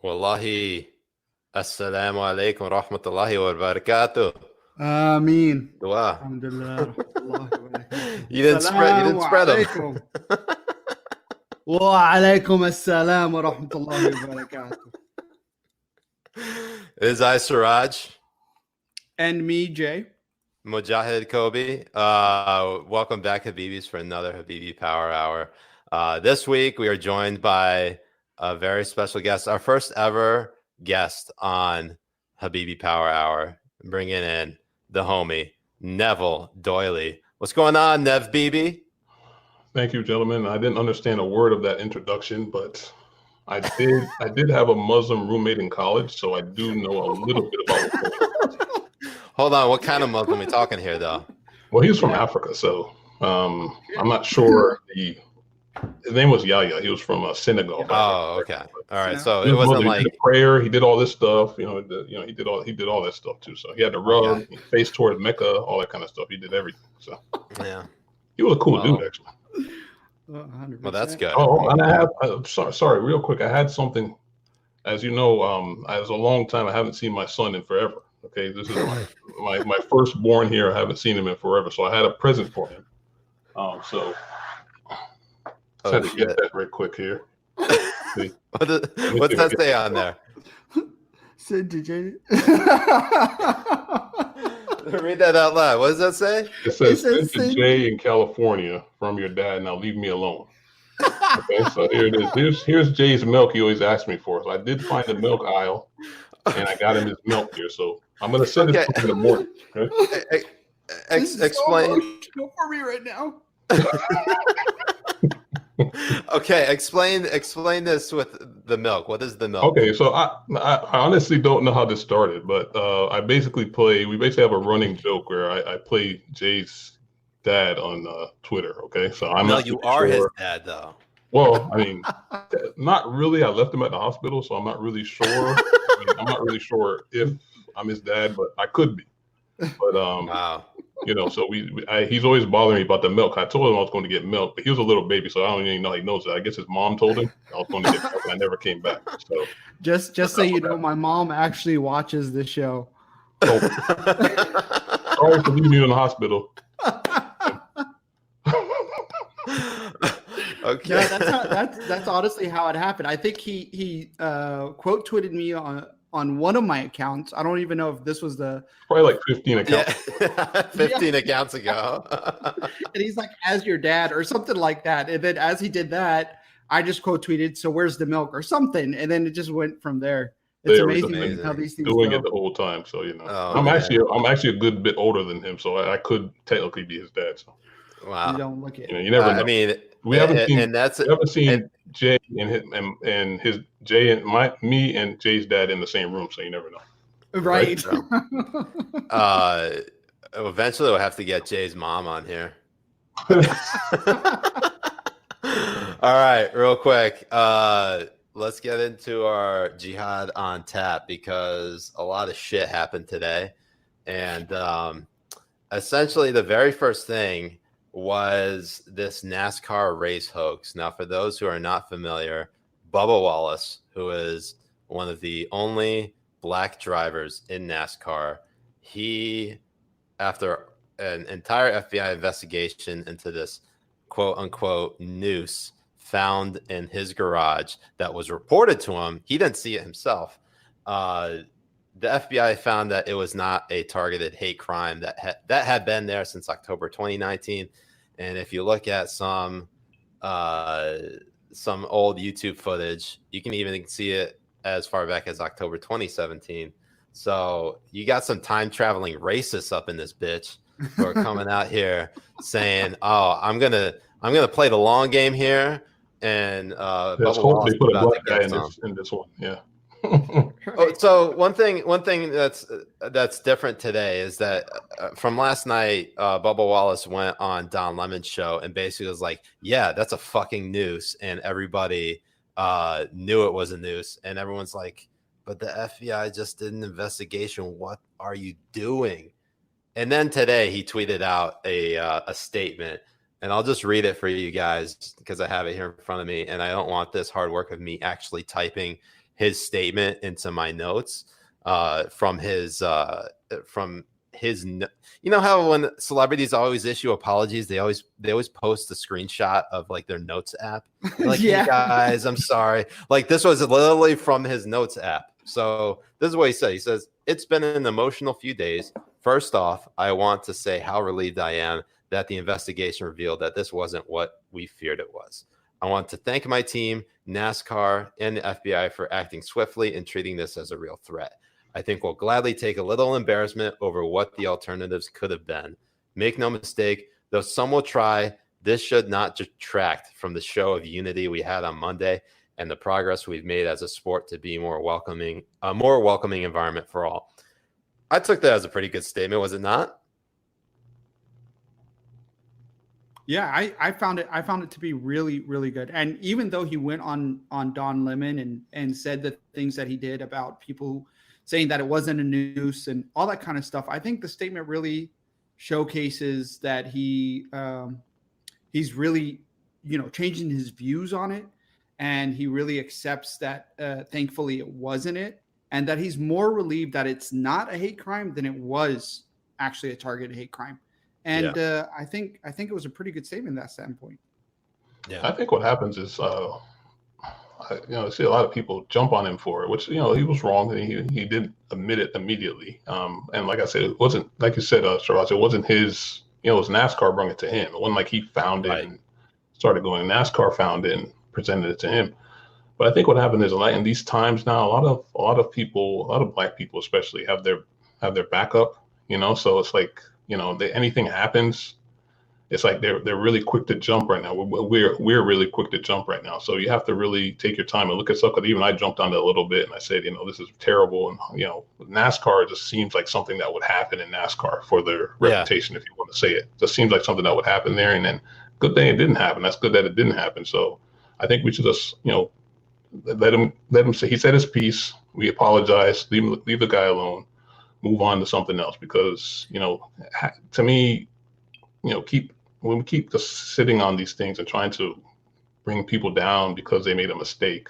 Wallahi, assalamu alaikum rahmatullahi wa barakatuh. Ameen. Dua. Alhamdulillah. You didn't spread them. Wa alaikum assalam wa rahmatullahi wa barakatuh. Is I Siraj And me, Jay. Mujahed Kobbe. Welcome back, Habibis, for another Habibi Power Hour. This week we are joined by a very special guest, our first ever guest on Habibi Power Hour, bringing in the homie Neville Doyley. What's going on, Nev BB? Thank you, gentlemen. I didn't understand a word of that introduction, but I did have a Muslim roommate in college, so I do know a little bit about what's going on. Hold on, what kind of Muslim are we talking here, though? Well, he was from Africa, so I'm not sure. His name was Yahya. He was from Senegal. Oh, okay. All right. So it wasn't Muslim. like he did prayer. He did all this stuff. He did all that stuff too. So he had to rub, face towards Mecca, all that kind of stuff. He did everything. So yeah, he was a cool dude, actually. 100%. Well, that's good. Oh, and I have. Sorry, real quick. I had something. As you know, as a long time, I haven't seen my son in forever. Okay, this is my firstborn here. I haven't seen him in forever, so I had a present for him. So I had to get that right quick here. What's that say on there? Send to Jay. Read that out loud. What does that say? It says, "Send to Jay in California from your dad. Now leave me alone." Okay, so here it is. Here's Jay's milk he always asks me for. So I did find the milk aisle, and I got him his milk here. So I'm gonna send it to him in the morning. Okay? Explain for me right now. Okay, explain this with the milk. What is the milk? Okay, so I honestly don't know how this started, but we basically have a running joke where I play Jay's dad on Twitter. Okay, so you are his dad, though. Well, I mean, not really. I left him at the hospital, so I'm not really sure. I'm not really sure if I'm his dad, but I could be. But wow. So he's always bothering me about the milk. I told him I was going to get milk, but he was a little baby, so I don't even know he knows that. I guess his mom told him I was going to get milk, and I never came back. So just so you know, my mom actually watches this show. Sorry for leaving you in the hospital. Okay. Yeah, that's honestly how it happened. I think he quote tweeted me on one of my accounts. I don't even know if this was probably like 15 accounts. Yeah. 15 accounts ago. And he's like, "As your dad," or something like that. And then as he did that, I just quote tweeted, "So where's the milk?" or something. And then it just went from there. It's amazing how these things doing go. it the whole time. So I'm actually a good bit older than him, so I could technically be his dad. So. Wow. You don't look at it. You never know. I mean, we haven't seen Jay and me and Jay's dad in the same room, so you never know. Right. Eventually we'll have to get Jay's mom on here. All right, real quick. Let's get into our jihad on tap, because a lot of shit happened today. And essentially the very first thing was this NASCAR race hoax. Now, for those who are not familiar, Bubba Wallace, who is one of the only black drivers in NASCAR, he, after an entire FBI investigation into this quote unquote noose found in his garage that was reported to him, he didn't see it himself. The FBI found that it was not a targeted hate crime that had been there since October 2019. And if you look at some old YouTube footage, you can even see it as far back as October 2017. So you got some time traveling racists up in this bitch who are coming out here saying, "Oh, I'm gonna play the long game here." And let's hope they put a black guy in this one. Yeah. So one thing that's different today is that from last night, Bubba Wallace went on Don Lemon's show and basically was like, "Yeah, that's a fucking noose," and everybody knew it was a noose, and everyone's like, "But the FBI just did an investigation. What are you doing?" And then today he tweeted out a statement, and I'll just read it for you guys because I have it here in front of me, and I don't want this hard work of me actually typing his statement into my notes from his you know how when celebrities always issue apologies, they always post a screenshot of like their notes app. Like, Yeah. hey guys, I'm sorry. Like this was literally from his notes app. So this is what he said. He says, it's been an emotional few days. First off, I want to say how relieved I am that the investigation revealed that this wasn't what we feared it was. I want to thank my team, NASCAR, and the FBI for acting swiftly and treating this as a real threat. I think we'll gladly take a little embarrassment over what the alternatives could have been. Make no mistake, though some will try, this should not detract from the show of unity we had on Monday and the progress we've made as a sport to be a more welcoming environment for all. I took that as a pretty good statement, was it not? Yeah, I found it to be really, really good. And even though he went on Don Lemon and said the things that he did about people saying that it wasn't a noose and all that kind of stuff, I think the statement really showcases that he's really, changing his views on it. And he really accepts that, thankfully, it wasn't it. And that he's more relieved that it's not a hate crime than it was actually a targeted hate crime. And I think it was a pretty good statement in that standpoint. Yeah, I think what happens is, I see a lot of people jump on him for it, which he was wrong. He did admit it immediately. And like I said, it wasn't like you said, Siraj. It wasn't his. It was NASCAR brought it to him. It wasn't like he found it and started going. NASCAR found it and presented it to him. But I think what happened is, in these times now, a lot of people, a lot of Black people especially, have their backup. So it's like, anything happens, it's like they're really quick to jump right now. We're really quick to jump right now. So you have to really take your time and look at stuff. Because even I jumped on that a little bit and I said, this is terrible. And NASCAR just seems like something that would happen in NASCAR for their reputation, if you want to say it. Just seems like something that would happen there. And then good thing it didn't happen. That's good that it didn't happen. So I think we should just let him say he said his piece. We apologize. Leave the guy alone. Move on to something else, because to me, when we keep just sitting on these things and trying to bring people down because they made a mistake,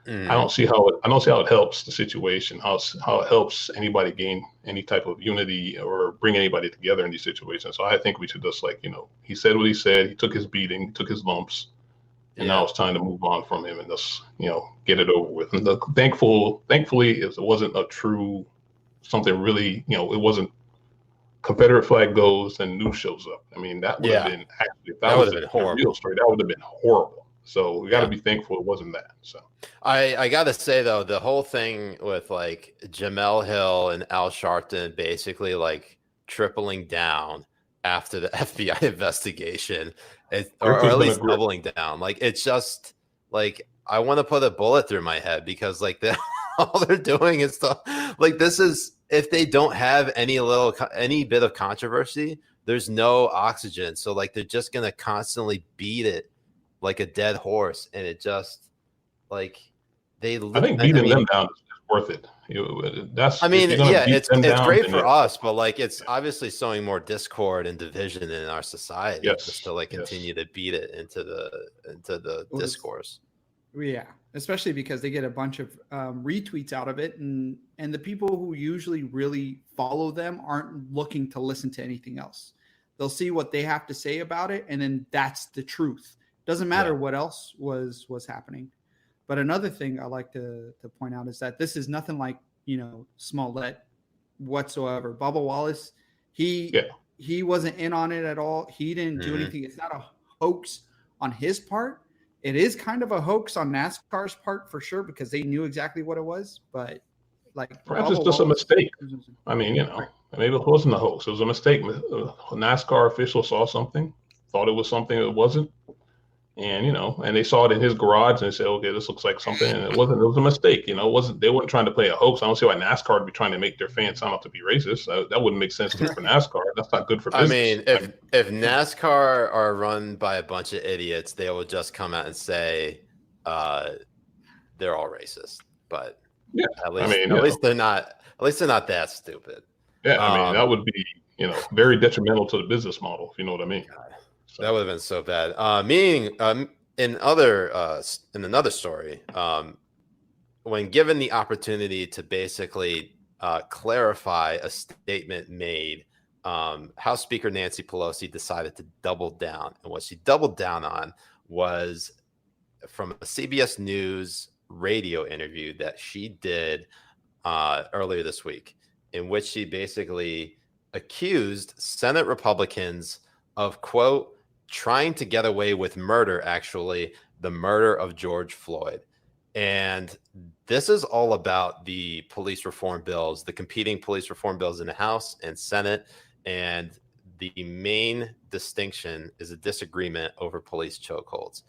I don't see how it helps the situation, how it helps anybody gain any type of unity or bring anybody together in these situations. So I think we should just he said what he said, he took his beating, took his lumps, and now it's time to move on from him and just get it over with. And thankfully, it wasn't a true something really, it wasn't Confederate flag goes and news shows up. I mean, that would have been actually, if that was a real story, that would have been horrible. So we got to be thankful it wasn't that. So I got to say, though, the whole thing with like Jamel Hill and Al Sharpton basically like tripling down after the FBI investigation, or at least doubling down. Like, it's just like, I want to put a bullet through my head, because like all they're doing is stuff like this is, if they don't have any bit of controversy, there's no oxygen. So like they're just gonna constantly beat it like a dead horse, and it just like I think beating them down is worth it. It's great for us, but like it's obviously sowing more discord and division in our society just to like continue to beat it into the discourse. Yeah, especially because they get a bunch of retweets out of it, and the people who usually really follow them aren't looking to listen to anything else. They'll see what they have to say about it, and then that's the truth. Doesn't matter what else was happening. But another thing I like to point out is that this is nothing like Smollett whatsoever. Bubba Wallace, he wasn't in on it at all. He didn't do anything. It's not a hoax on his part. It is kind of a hoax on NASCAR's part for sure, because they knew exactly what it was. But like, perhaps it's just a mistake. I mean, maybe it wasn't a hoax. It was a mistake. A NASCAR official saw something, thought it was something it wasn't, and and they saw it in his garage and they said, okay, this looks like something, and it wasn't. It was a mistake. It wasn't. They weren't trying to play a hoax. I don't see why NASCAR would be trying to make their fans sound out to be racist. That wouldn't make sense for NASCAR. That's not good for business. I mean, if NASCAR are run by a bunch of idiots, they will just come out and say they're all racist. But at least they're not. At least they're not that stupid. Yeah, I mean, that would be very detrimental to the business model, if you know what I mean. So. That would have been so bad. In another story, when given the opportunity to basically clarify a statement made, House Speaker Nancy Pelosi decided to double down. And what she doubled down on was from a CBS News radio interview that she did earlier this week, in which she basically accused Senate Republicans of, quote, trying to get away with murder, actually, the murder of George Floyd. And this is all about the police reform bills, the competing police reform bills in the House and Senate. And the main distinction is a disagreement over police chokeholds.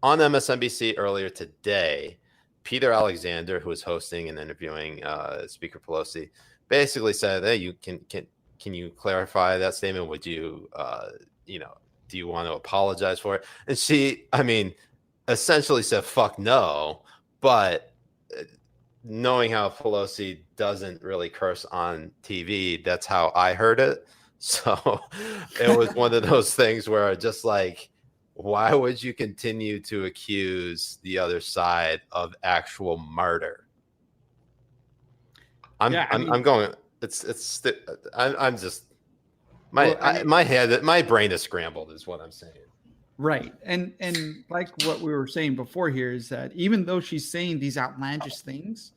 On MSNBC earlier today, Peter Alexander, who was hosting and interviewing Speaker Pelosi, basically said, "Hey, you can you clarify that statement? Would you, do you want to apologize for it?" And she, essentially said, "Fuck no." But knowing how Pelosi doesn't really curse on TV, that's how I heard it. So it was one of those things where just like, why would you continue to accuse the other side of actual murder? I'm going. I'm just my brain is scrambled, is what I'm saying. Right. And like what we were saying before here is that even though she's saying these outlandish things,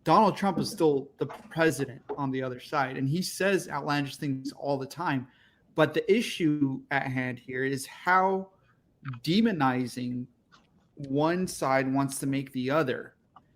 Donald Trump is still the president on the other side. And he says outlandish things all the time. But the issue at hand here is how demonizing one side wants to make the other.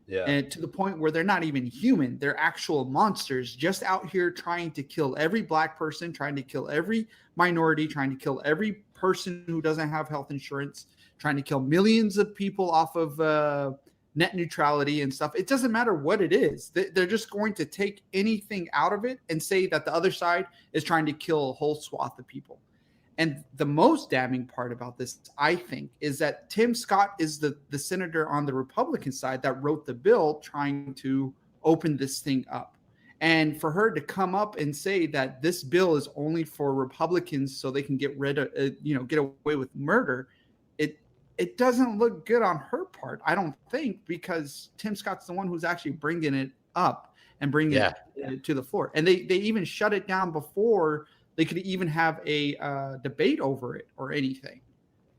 Yeah. And to the point where they're not even human. They're actual monsters just out here trying to kill every black person, trying to kill every minority, trying to kill every person who doesn't have health insurance, trying to kill millions of people off of net neutrality and stuff. It doesn't matter what it is. They're just going to take anything out of it and say that the other side is trying to kill a whole swath of people. And the most damning part about this, I think, is that Tim Scott is the senator on the Republican side that wrote the bill trying to open this thing up. And for her to come up and say that this bill is only for Republicans so they can get rid of, get away with murder, it doesn't look good on her part, I don't think, because Tim Scott's the one who's actually bringing it up and bringing it to the floor. And they even shut it down before they could even have a debate over it or anything.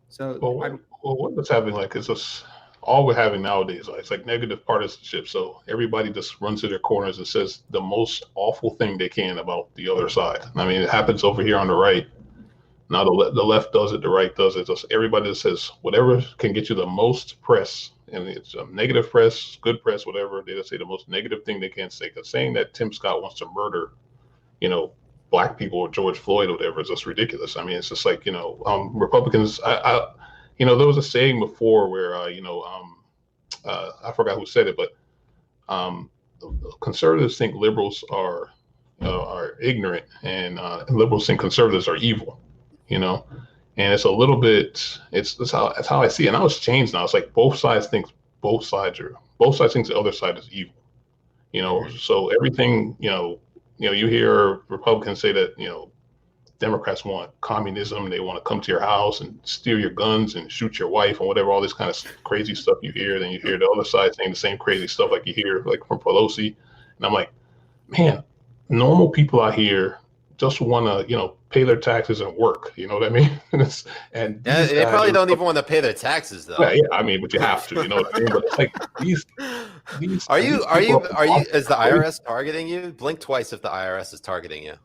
So, what's happening is this, all we're having nowadays, it's like negative partisanship. So everybody just runs to their corners and says the most awful thing they can about the other side. It happens over here on the right. Now the left does it, the right does it. Just everybody that says whatever can get you the most press, and it's negative press, good press, whatever. They just say the most negative thing they can say. Because saying that Tim Scott wants to murder, black people or George Floyd or whatever is just ridiculous. It's just like, Republicans, there was a saying before where, I forgot who said it, but conservatives think liberals are ignorant, and liberals think conservatives are evil, and it's a little bit, that's how I see it. And now it's changed now. It's like both sides think the other side is evil, so everything, you hear Republicans say that, Democrats want communism. They want to come to your house and steal your guns and shoot your wife and whatever, all this kind of crazy stuff you hear. Then you hear the other side saying the same crazy stuff like you hear like from Pelosi. And I'm like, man, normal people out here just want to, pay their taxes and work. You know what I mean? and they probably don't even want to pay their taxes though. Yeah, but you have to, you know what I mean? But it's like these are you is the IRS targeting you? Blink twice if the IRS is targeting you.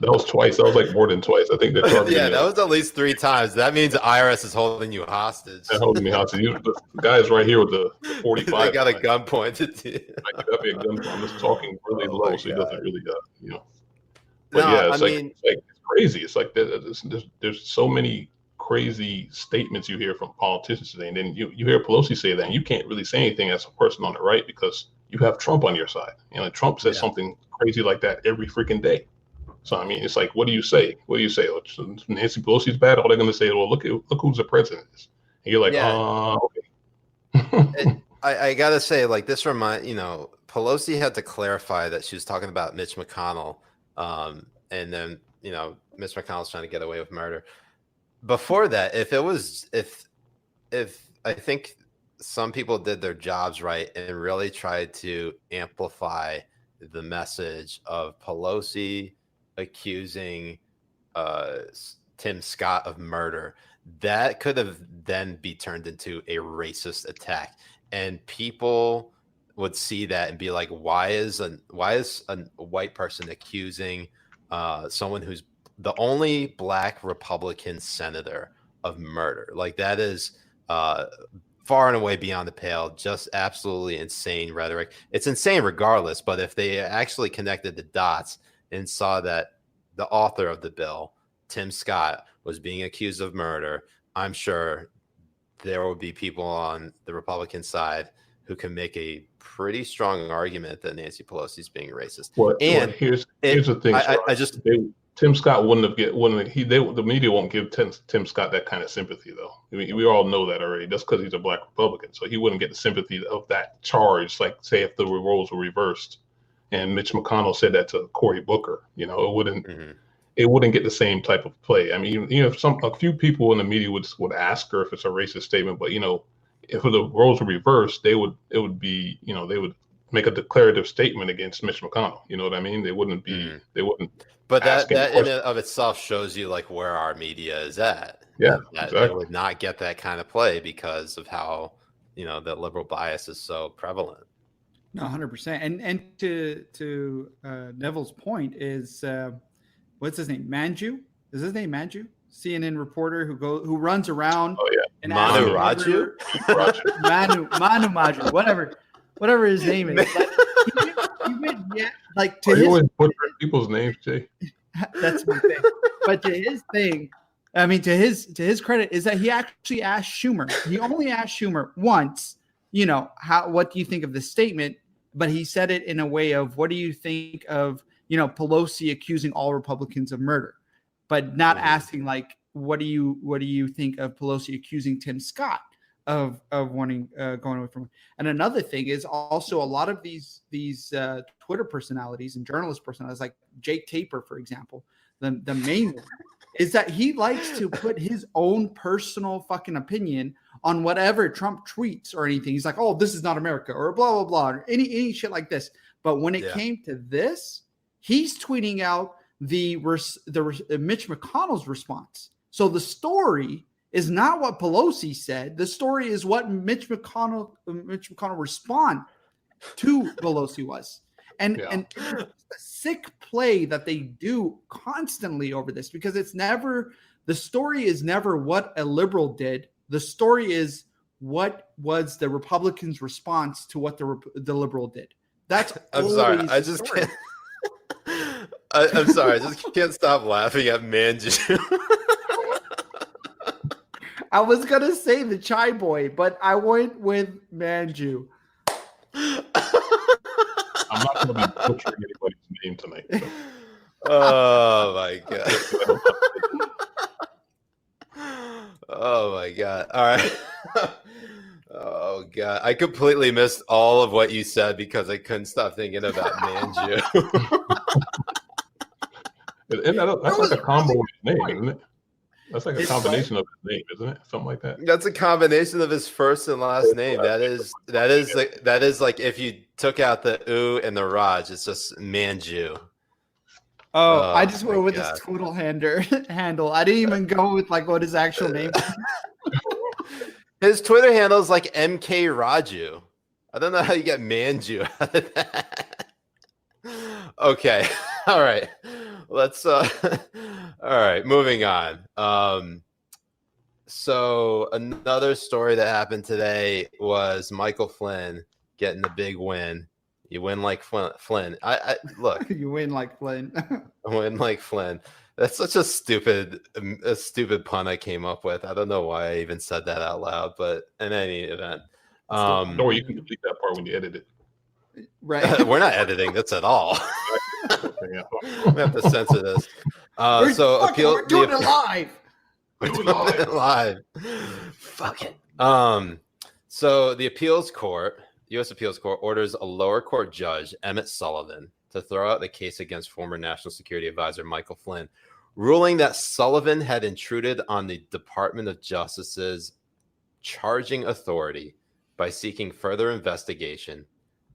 That was twice. That was like more than twice. I think they're targeting. Yeah, that was at least 3 times. That means the IRS is holding you hostage. They're holding me hostage. The guy's right here with the 45. They got a gun pointed to you. Like, that'd be a gun. I'm just talking really low, so he doesn't really, But it's crazy. It's like there's so many crazy statements you hear from politicians today, and then you hear Pelosi say that, and you can't really say anything as a person on the right because you have Trump on your side. Trump says something crazy like that every freaking day. So it's like, what do you say? Oh, Nancy Pelosi's bad. All they're gonna say, well, look who's the president is. And you're like, okay. I gotta say, like, this Pelosi had to clarify that she was talking about Mitch McConnell, and then Mitch McConnell's trying to get away with murder. Before that, if I think some people did their jobs right and really tried to amplify the message of Pelosi accusing Tim Scott of murder. That could have then be turned into a racist attack, and people would see that and be like, why is a white person accusing someone who's the only black Republican senator of murder? Like, that is far and away beyond the pale, just absolutely insane rhetoric. It's insane regardless, but if they actually connected the dots and saw that the author of the bill, Tim Scott, was being accused of murder, I'm sure there will be people on the Republican side who can make a pretty strong argument that Nancy Pelosi is being racist. And here's the thing. Tim Scott the media won't give Tim Scott that kind of sympathy, though. I mean, we all know that already. That's because he's a black Republican, so he wouldn't get the sympathy of that charge. Like, say, if the roles were reversed, and Mitch McConnell said that to Cory Booker, it wouldn't. Mm-hmm. It wouldn't get the same type of play. I mean, if a few people in the media would ask her if it's a racist statement, but if the roles were reversed, they would make a declarative statement against Mitch McConnell. You know what I mean? They wouldn't be. Mm-hmm. They wouldn't. But that in and of itself shows you like where our media is at. Yeah, exactly. They would not get that kind of play because of how the liberal bias is so prevalent. No, 100%. And to Neville's point is. What's his name? Manju? Is his name Manju? CNN reporter who runs around. Oh yeah, and Manu Raju. Manu Maju, whatever his name is. He went like to his. You always butcher people's names, Jay. That's my thing. But to his thing, I mean, to his credit, is that he actually asked Schumer. He only asked Schumer once. What do you think of this statement? But he said it in a way of, what do you think of Pelosi accusing all Republicans of murder, but not asking like, what do you think of Pelosi accusing Tim Scott of wanting going away from him? And another thing is also a lot of these Twitter personalities and journalist personalities, like Jake Tapper, for example, the main one is that he likes to put his own personal fucking opinion on whatever Trump tweets or anything. He's like, oh, this is not America, or blah blah blah, or any shit like this. But when it came to this, he's tweeting out the Mitch McConnell's response. So the story is not what Pelosi said. The story is what Mitch McConnell respond to Pelosi was. And it's a sick play that they do constantly over this, because the story is never what a liberal did. The story is what was the Republicans' response to what the liberal did. That's I'm sorry. I just can't. I'm sorry. I just can't stop laughing at Manju. I was going to say the Chai Boy, but I went with Manju. I'm not going to be butchering anybody's name tonight. So. Oh, my God. Oh, my God. All right. Oh, God. I completely missed all of what you said because I couldn't stop thinking about Manju. And that's like a combo of his name, isn't it? That's like a combination of his name, isn't it? Something like that. That's a combination of his first and last name. That is like if you took out the ooh and the Raj, it's just Manju. Oh, I just went with his Twitter handle. I didn't even go with like what his actual name is. His Twitter handle is like MK Raju. I don't know how you get Manju out of that. Okay. All right. Let's all right, moving on. So another story that happened today was Michael Flynn getting the big win. You win like Flynn. I look. You win like Flynn. I win like Flynn. That's such a stupid pun I came up with. I don't know why I even said that out loud, but in any event. Don't worry, you can delete that part when you edit it. Right. We're not editing this at all. We have to censor this. We're doing it live. We're doing it live. Fuck it. So the U.S. Appeals Court orders a lower court judge, Emmett Sullivan, to throw out the case against former National Security Advisor Michael Flynn, ruling that Sullivan had intruded on the Department of Justice's charging authority by seeking further investigation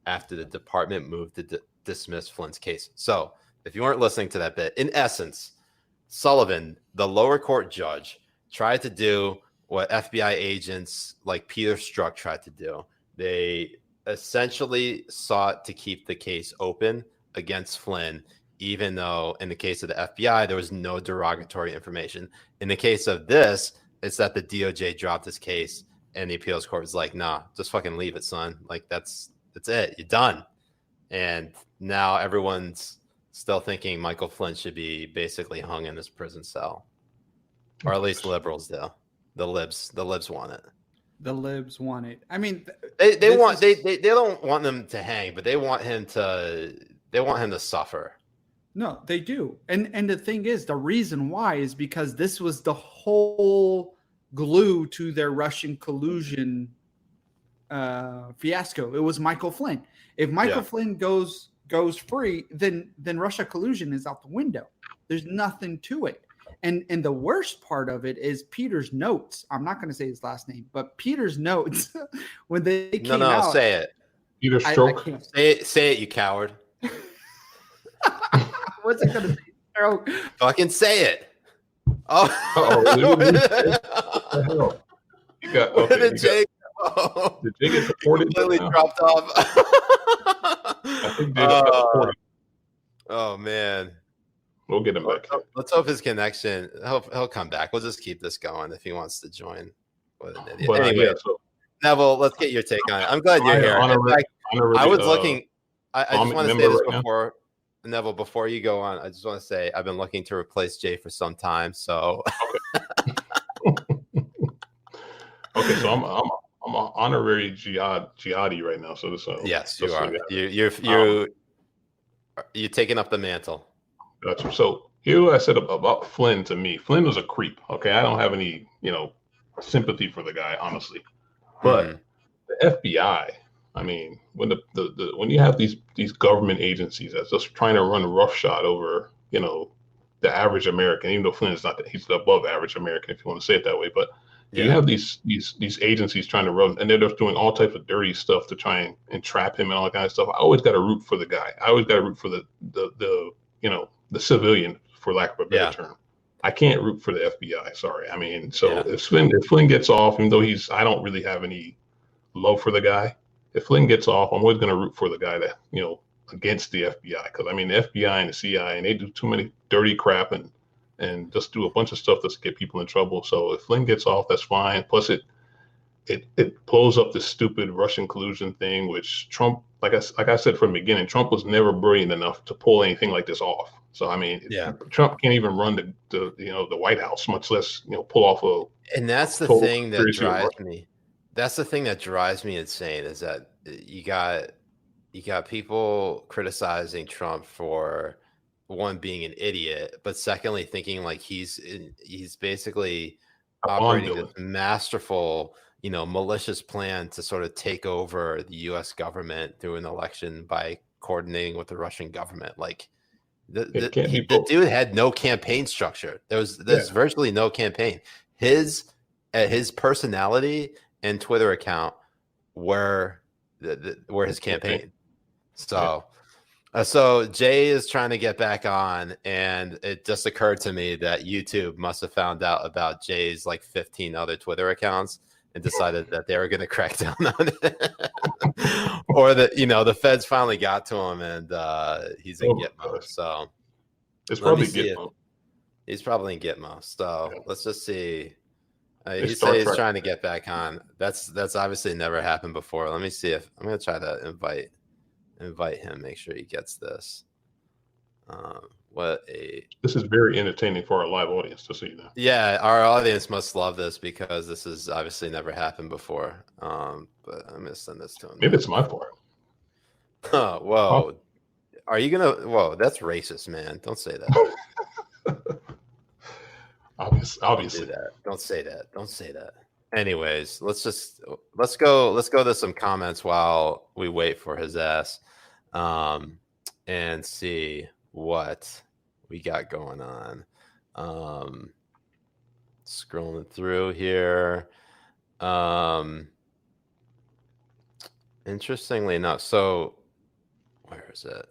after the department moved to dismiss Flynn's case. So if you weren't listening to that bit, in essence, Sullivan, the lower court judge, tried to do what FBI agents like Peter Strzok tried to do. They essentially sought to keep the case open against Flynn, even though in the case of the FBI, there was no derogatory information. In the case of this, it's that the DOJ dropped this case and the appeals court was like, nah, just fucking leave it, son. Like, that's it. You're done. And now everyone's still thinking Michael Flynn should be basically hung in his prison cell. Or at least liberals do. The libs want it. The libs want it. I mean, they don't want them to hang, but they want him to suffer. No, they do. And the thing is, the reason why is because this was the whole glue to their Russian collusion fiasco. It was Michael Flynn. If Michael Flynn goes free, then Russia collusion is out the window. There's nothing to it. And the worst part of it is Peter's notes. I'm not going to say his last name, but Peter's notes when they came out. No, say it. Peter Stroke. Say it, you coward. What's it going to say? Stroke. Fucking say it. Oh. You got, okay, did Jay get deported? Completely dropped off. I think Jay got deported. Oh man. We'll get him back. Let's hope his connection. He'll come back. We'll just keep this going if he wants to join. What an idiot. But, anyway, Neville, let's get your take on it. I'm glad you're here. I was looking. I just want to say this before Neville. Before you go on, I just want to say I've been looking to replace Jay for some time. So. Okay, so I'm an honorary jihadi right now. So this. Yes, you are. You're taking up the mantle. Gotcha. So here what I said about Flynn. To me, Flynn was a creep. Okay, I don't have any sympathy for the guy, honestly. But the FBI, I mean, when when you have these government agencies that's just trying to run roughshod over the average American, even though Flynn is not that, he's above average American if you want to say it that way, but you have these agencies trying to run, and they're just doing all types of dirty stuff to try and entrap him and all that kind of stuff. I always got to root for the guy. I always got to root for the civilian, for lack of a better term. I can't root for the FBI. Sorry. I mean, so if Flynn gets off, even though I don't really have any love for the guy. If Flynn gets off, I'm always going to root for the guy that against the FBI, because I mean the FBI and the CIA, and they do too many dirty crap and just do a bunch of stuff to get people in trouble. So if Flynn gets off, that's fine. Plus it blows up this stupid Russian collusion thing, which Trump, like I said from the beginning, Trump was never brilliant enough to pull anything like this off. So I mean, Trump can't even run the White House, much less pull off a. And that's the thing that drives me. That's the thing that drives me insane, is that you got people criticizing Trump for, one, being an idiot, but secondly thinking like he's basically operating this masterful, malicious plan to sort of take over the U.S. government through an election by coordinating with the Russian government. Like the dude had no campaign structure. There's virtually no campaign. His personality and Twitter account were his campaign. So Jay is trying to get back on, and it just occurred to me that YouTube must have found out about Jay's like 15 other Twitter accounts and decided that they were going to crack down on it, or that the feds finally got to him and he's in Gitmo. So it's probably Gitmo. He's probably in Gitmo. So let's just see. He said he's trying to get back on. That's obviously never happened before. Let me see if I'm going to try to invite him. Make sure he gets this. This is very entertaining for our live audience to see now. Yeah, our audience must love this because this has obviously never happened before. But I'm going to send this to him. Maybe it's my fault. Oh, whoa. Are you going to? Whoa, that's racist, man. Don't say that. Obviously. Don't say that. Anyways, let's go to some comments while we wait for his ass, and see what we got going on. Scrolling through here. Interestingly enough, so where is it?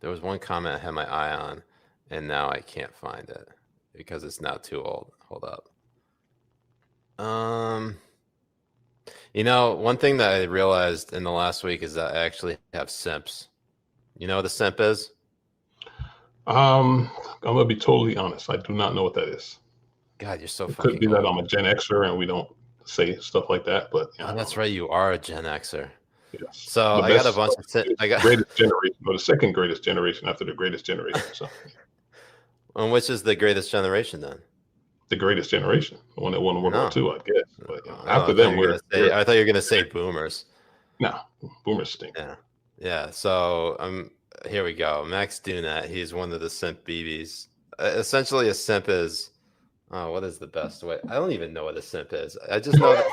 There was one comment I had my eye on, and now I can't find it because it's now too old. Hold up. One thing that I realized in the last week is that I actually have simps. You know what a simp is? I'm gonna be totally honest. I do not know what that is. God, you're so It fucking could be old. that I'm a Gen Xer and we don't say stuff like that, but Oh, that's right. You are a Gen Xer. Yes. So I got a bunch of greatest generation, or the second greatest generation after the greatest generation. So, and which is the greatest generation then? The greatest generation, the one that won World War II, I guess. But after I them, I thought you were gonna say boomers. No, boomers stink. Yeah. So here we go. Max Dunat. He's one of the simp BBs. Essentially, a simp is. Oh, what is the best way? I don't even know what a simp is. I just know that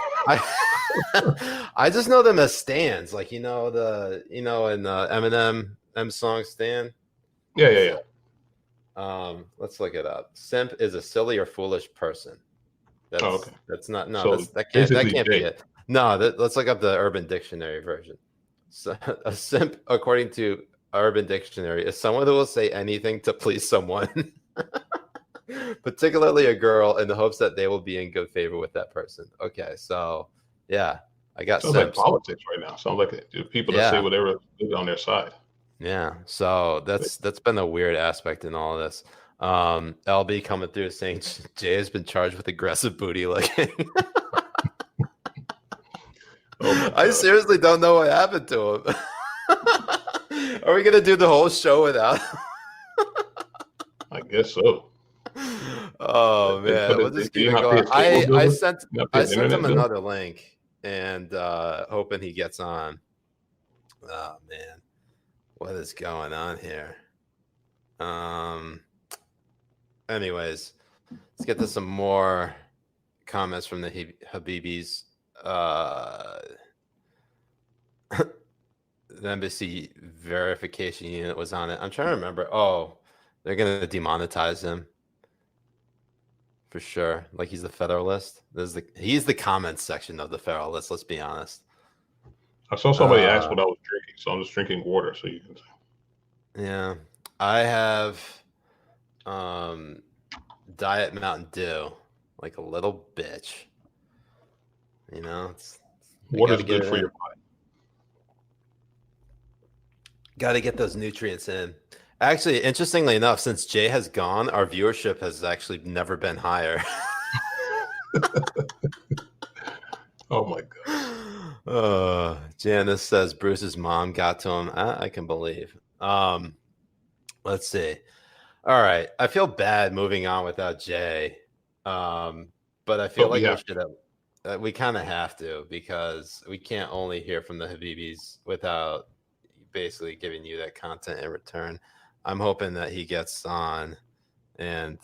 I just know them as stands, like in the Eminem song Stan. Yeah. Let's look it up. Simp is a silly or foolish person. Okay. That's not no. So that can't be it. No, let's look up the Urban Dictionary version. So, a simp, according to Urban Dictionary, is someone who will say anything to please someone. Particularly a girl, in the hopes that they will be in good favor with that person. Okay, so yeah, I got sounds simps. like politics right now. Sounds like people that say whatever is on their side. Yeah, so that's been a weird aspect in all of this. LB coming through saying Jay has been charged with aggressive booty licking. I seriously don't know what happened to him. Are we gonna do the whole show without? I guess so. Oh man, we'll just keep it going. I sent him another link and hoping he gets on. Oh man, what is going on here? Anyways, let's get to some more comments from the Habibis. The embassy verification unit was on it. I'm trying to remember. Oh, they're gonna demonetize him. For sure. Like he's the Federalist. He's the comments section of the Federalist, let's be honest. I saw somebody ask what I was drinking, so I'm just drinking water, so you can say. Yeah. I have Diet Mountain Dew, like a little bitch. Water is good for your body. Gotta get those nutrients in. Actually, interestingly enough, since Jay has gone, our viewership has actually never been higher. Oh my god. Janice says Bruce's mom got to him. I can believe. Let's see. All right. I feel bad moving on without Jay. But I feel like we kind of have to, because we can't only hear from the Habibis without basically giving you that content in return. I'm hoping that he gets on, and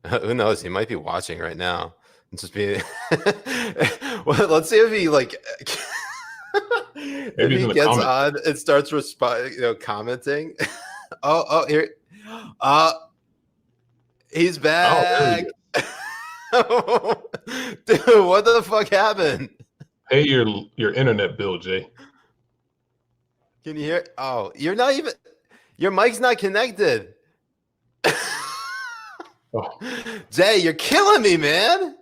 who knows, he might be watching right now and just be well, let's see if he if he gets on and starts commenting. Here he's back. Dude, what the fuck happened? Pay your internet bill, Jay. Can you hear? Oh, you're not even. Your mic's not connected. Jay, you're killing me, man.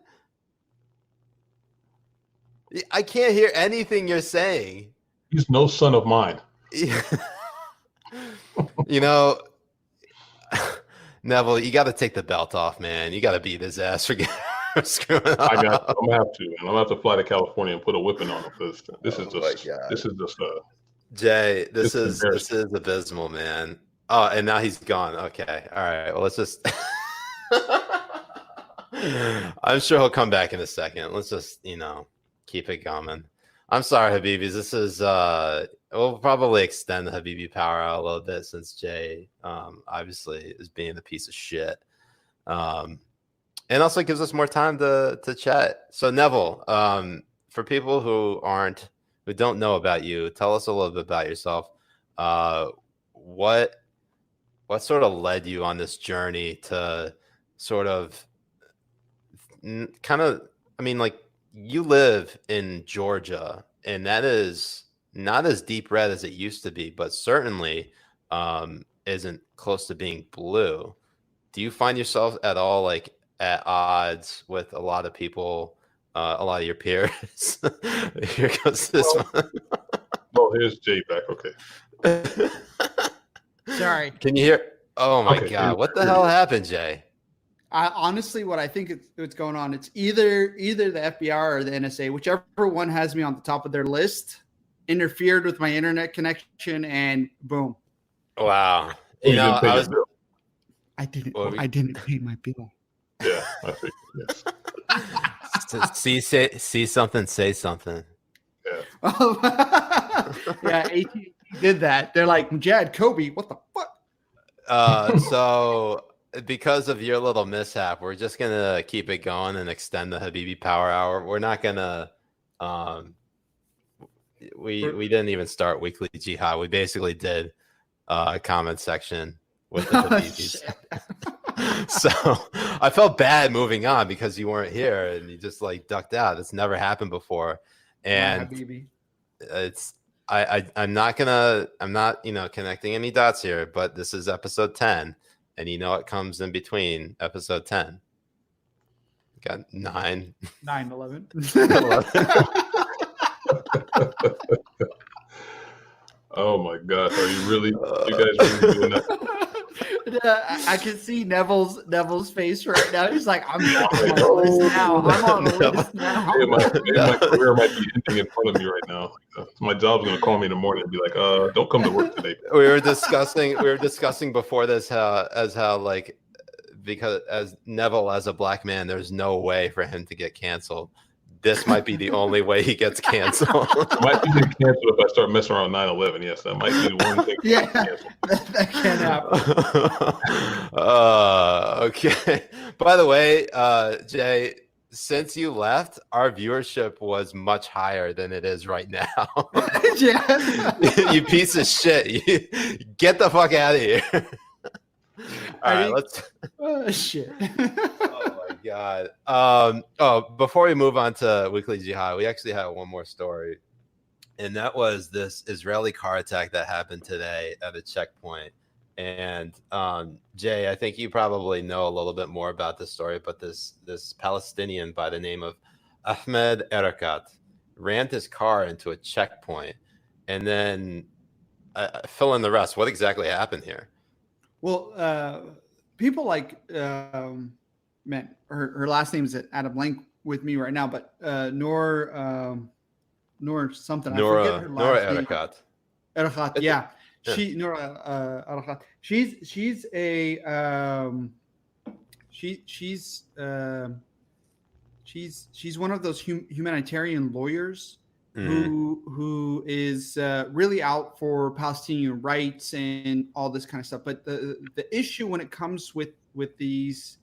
I can't hear anything you're saying. He's no son of mine. Neville, you got to take the belt off, man. You got to beat his ass for screwing up. I'm gonna have to, and I'm gonna have to fly to California and put a whipping on him, because this is just Jay, this is abysmal, man. Oh, and now he's gone. Okay. All right. Well, let's just I'm sure he'll come back in a second. Let's just, keep it going. I'm sorry, Habibis. This is we'll probably extend the Habibi Power Hour a little bit, since Jay obviously is being a piece of shit. And also gives us more time to chat. So Neville, for people who don't know about you, tell us a little bit about yourself. What sort of led you on this journey to sort of you live in Georgia, and that is not as deep red as it used to be, but certainly isn't close to being blue. Do you find yourself at all like at odds with a lot of people, a lot of your peers? Here goes this one. Well, here's Jay back. Okay. Sorry. Can you hear? Oh my Okay, God. What the hell happened, Jay? Honestly, what I think it's going on, it's either the FBI or the NSA, whichever one has me on the top of their list, interfered with my internet connection, and boom. Wow. You You know, didn't pay I your was. bill. I didn't pay my bill. Yeah, I think yes. See something, say something. Yeah. Yeah, AT&T did that. They're like, Mujahed Kobbe, what the fuck? So because of your little mishap, we're just gonna keep it going and extend the Habibi Power Hour. We're not gonna. We didn't even start weekly jihad. We basically did a comment section with the Habibis. So I felt bad moving on because you weren't here and you just like ducked out. It's never happened before, and it's I'm not connecting any dots here, but this is episode 10, and you know what comes in between episode 10? Got 9, 11. 11. Oh my gosh, are you really? You guys really doing that? I can see Neville's face right now. He's like, I'm on the list now. I'm on the list now. My career might be ending in front of me right now. My job's gonna call me in the morning and be like, "Don't come to work today." We were discussing before this how like, because as Neville as a black man, there's no way for him to get canceled. This might be the only way he gets canceled. Might be canceled if I start messing around 9/11. Yes, that might be the one thing. Yeah, that can't happen. Okay. By the way, Jay, since you left, our viewership was much higher than it is right now. Yeah. You piece of shit. Get the fuck out of here. All right, let's. Oh shit. Oh my God. Before we move on to weekly jihad, we actually have one more story, and that was this Israeli car attack that happened today at a checkpoint. And Jay, I think you probably know a little bit more about this story, but this Palestinian by the name of Ahmed Erekat ran his car into a checkpoint, and then fill in the rest. What exactly happened here? Well, people like man, her last name is at a blank with me right now, but Nor something. Nora I forget her last name. Erekat. Erekat, yeah. She Nora Erekat. She's one of those humanitarian lawyers who is really out for Palestinian rights and all this kind of stuff. But the issue when it comes with these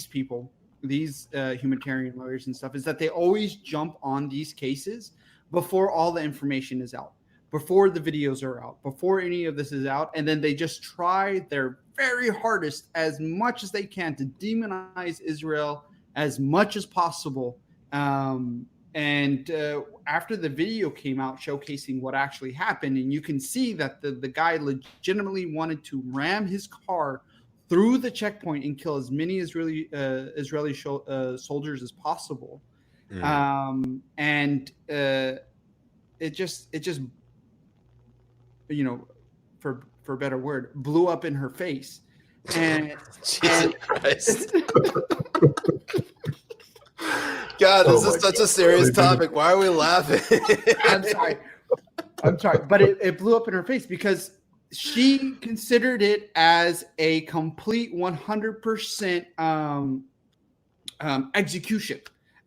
people, these humanitarian lawyers and stuff, is that they always jump on these cases before all the information is out, before the videos are out, before any of this is out, and then they just try their very hardest as much as they can to demonize Israel as much as possible. And after the video came out showcasing what actually happened, and you can see that the guy legitimately wanted to ram his car through the checkpoint and kill as many Israeli soldiers as possible. And it just for a better word, blew up in her face. And Jesus Christ. God, this is such a serious topic. Why are we laughing? I'm sorry, but it blew up in her face because she considered it as a complete 100% execution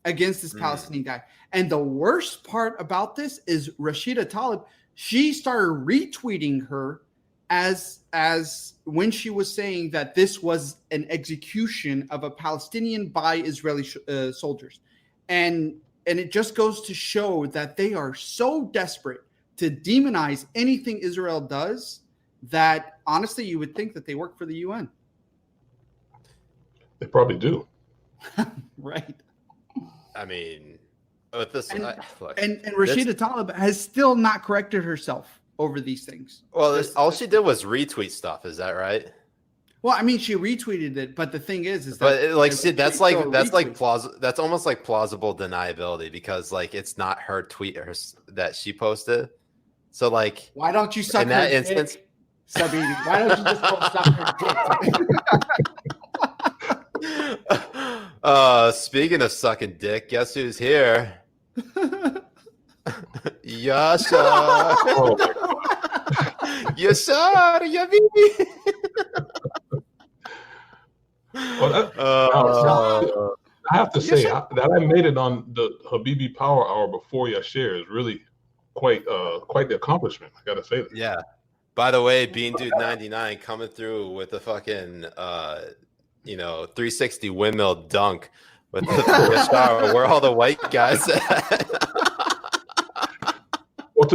against this Palestinian guy. And the worst part about this is Rashida Tlaib. She started retweeting her as when she was saying that this was an execution of a Palestinian by Israeli soldiers. And it just goes to show that they are so desperate to demonize anything Israel does that honestly you would think that they work for the UN. They probably do. Right. I mean, with this, And, look, and Rashida Tlaib has still not corrected herself over these things. Well, all she did was retweet stuff. Is that right? Well, I mean, she retweeted it, but the thing is but that like, see, that's almost like plausible deniability because like it's not her tweet that she posted. So like, why don't you suck in her that dick, instance? Sabine? Why don't you just go suck her dick? Speaking of sucking dick, guess who's here? Yasha. Oh my God. Yasha, Habibi. Well, I have to say that I made it on the Habibi Power Hour before your share is really quite the accomplishment. I gotta say that. Yeah. By the way, Bean Dude 99 coming through with the fucking 360 windmill dunk with the shower. Where all the white guys at? Well,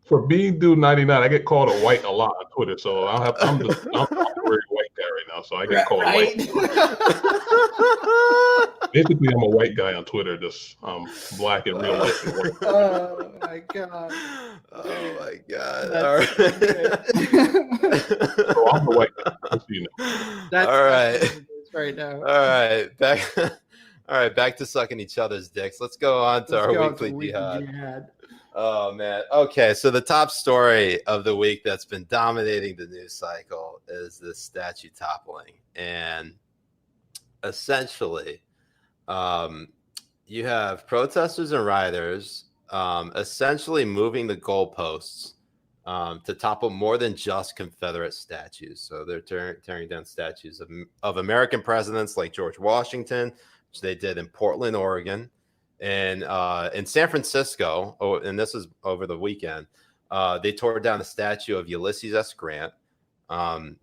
for Bean Dude 99, I get called a white a lot on Twitter, so I'm a very white guy right now, so I get called white. Basically, I'm a white guy on Twitter, just black and real life. Oh my God! Oh my God! That's All right. So I'm the white guy. Just so you know. That's all right. Right now. All right. Back to sucking each other's dicks. Let's go on to our weekly jihad. Oh man. Okay, so the top story of the week that's been dominating the news cycle is this statue toppling, and essentially, you have protesters and rioters essentially moving the goalposts to topple more than just Confederate statues. So they're tearing down statues of American presidents like George Washington, which they did in Portland, Oregon. And in San Francisco, and this is over the weekend, they tore down a statue of Ulysses S. Grant. And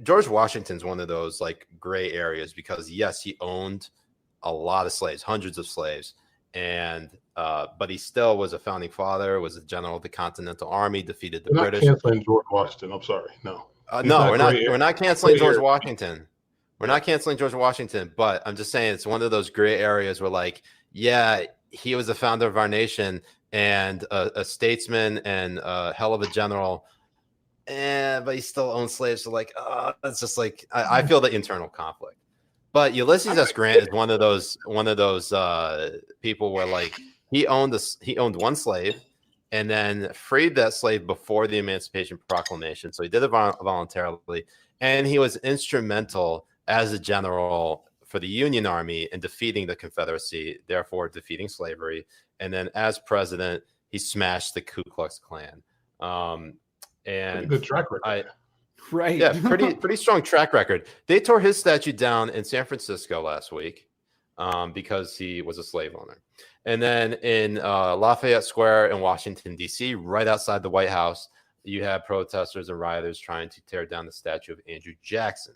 George Washington's one of those like gray areas because yes, he owned a lot of slaves, hundreds of slaves, and but he still was a founding father, was a general of the Continental Army, defeated the British. Not canceling George Washington. I'm sorry, no. No, we're not canceling George Washington. We're not canceling George Washington, but I'm just saying it's one of those gray areas where, like, yeah, he was the founder of our nation and a statesman and a hell of a general, but he still owns slaves. So, like, it's just like I feel the internal conflict. But Ulysses S. Grant is one of those people where, like, he owned one slave and then freed that slave before the Emancipation Proclamation. So he did it voluntarily, and he was instrumental as a general for the Union Army in defeating the Confederacy, therefore defeating slavery. And then as president, he smashed the Ku Klux Klan. And good track record. Right. Yeah, pretty strong track record. They tore his statue down in San Francisco last week because he was a slave owner. And then in Lafayette Square in Washington, D.C., right outside the White House, you have protesters and rioters trying to tear down the statue of Andrew Jackson.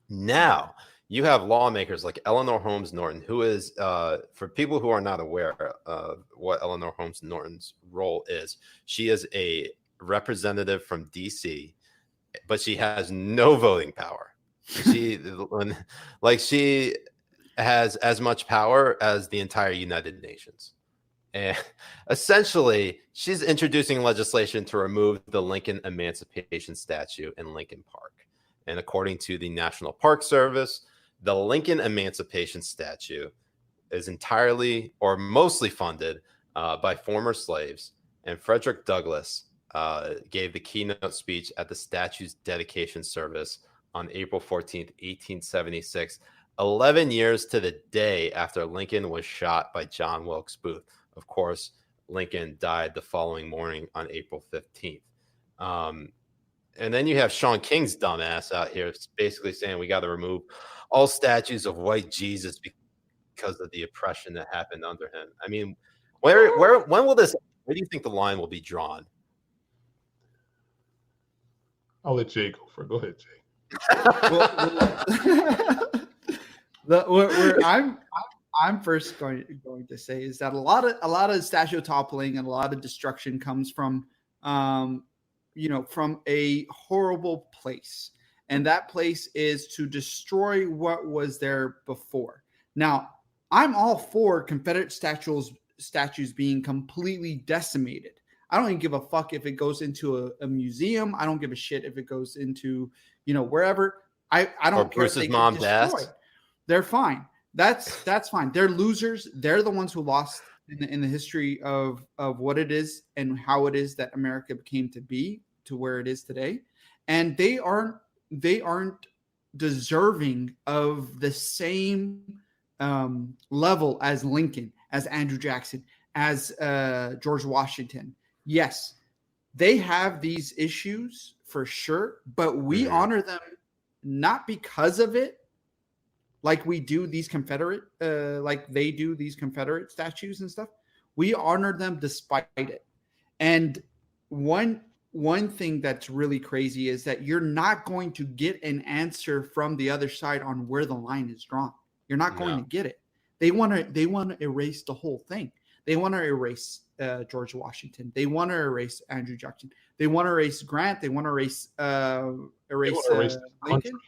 Now, you have lawmakers like Eleanor Holmes Norton, who is, for people who are not aware of what Eleanor Holmes Norton's role is, she is a representative from D.C., but she has no voting power. She has as much power as the entire United Nations. And essentially, she's introducing legislation to remove the Lincoln Emancipation statue in Lincoln Park. And according to the National Park Service, the Lincoln Emancipation statue is entirely or mostly funded by former slaves. And Frederick Douglass gave the keynote speech at the statue's dedication service on April 14th, 1876, 11 years to the day after Lincoln was shot by John Wilkes Booth. Of course, Lincoln died the following morning on April 15th. And then you have Sean King's dumbass out here basically saying we got to remove all statues of white Jesus because of the oppression that happened under him. I mean, when do you think the line will be drawn? I'll let Jay go for it. Go ahead, Jay. I'm first going to say is that a lot of statue toppling and a lot of destruction comes from from a horrible place, and that place is to destroy what was there before. Now, I'm all for Confederate statues being completely decimated. I don't even give a fuck if it goes into a museum. I don't give a shit if it goes into, wherever. I don't care if they get destroyed. They're fine. That's fine. They're losers. They're the ones who lost in the history of what it is and how it is that America came to be to where it is today. And they aren't deserving of the same level as Lincoln, as Andrew Jackson, as George Washington. Yes, they have these issues for sure, but we honor them not because of it, like we do these Confederate, like they do these Confederate statues and stuff. We honor them despite it. And one thing that's really crazy is that you're not going to get an answer from the other side on where the line is drawn. You're not going to get it. They want to erase the whole thing. They want to erase George Washington. They want to erase Andrew Jackson. They want to erase Grant. They want to erase Lincoln.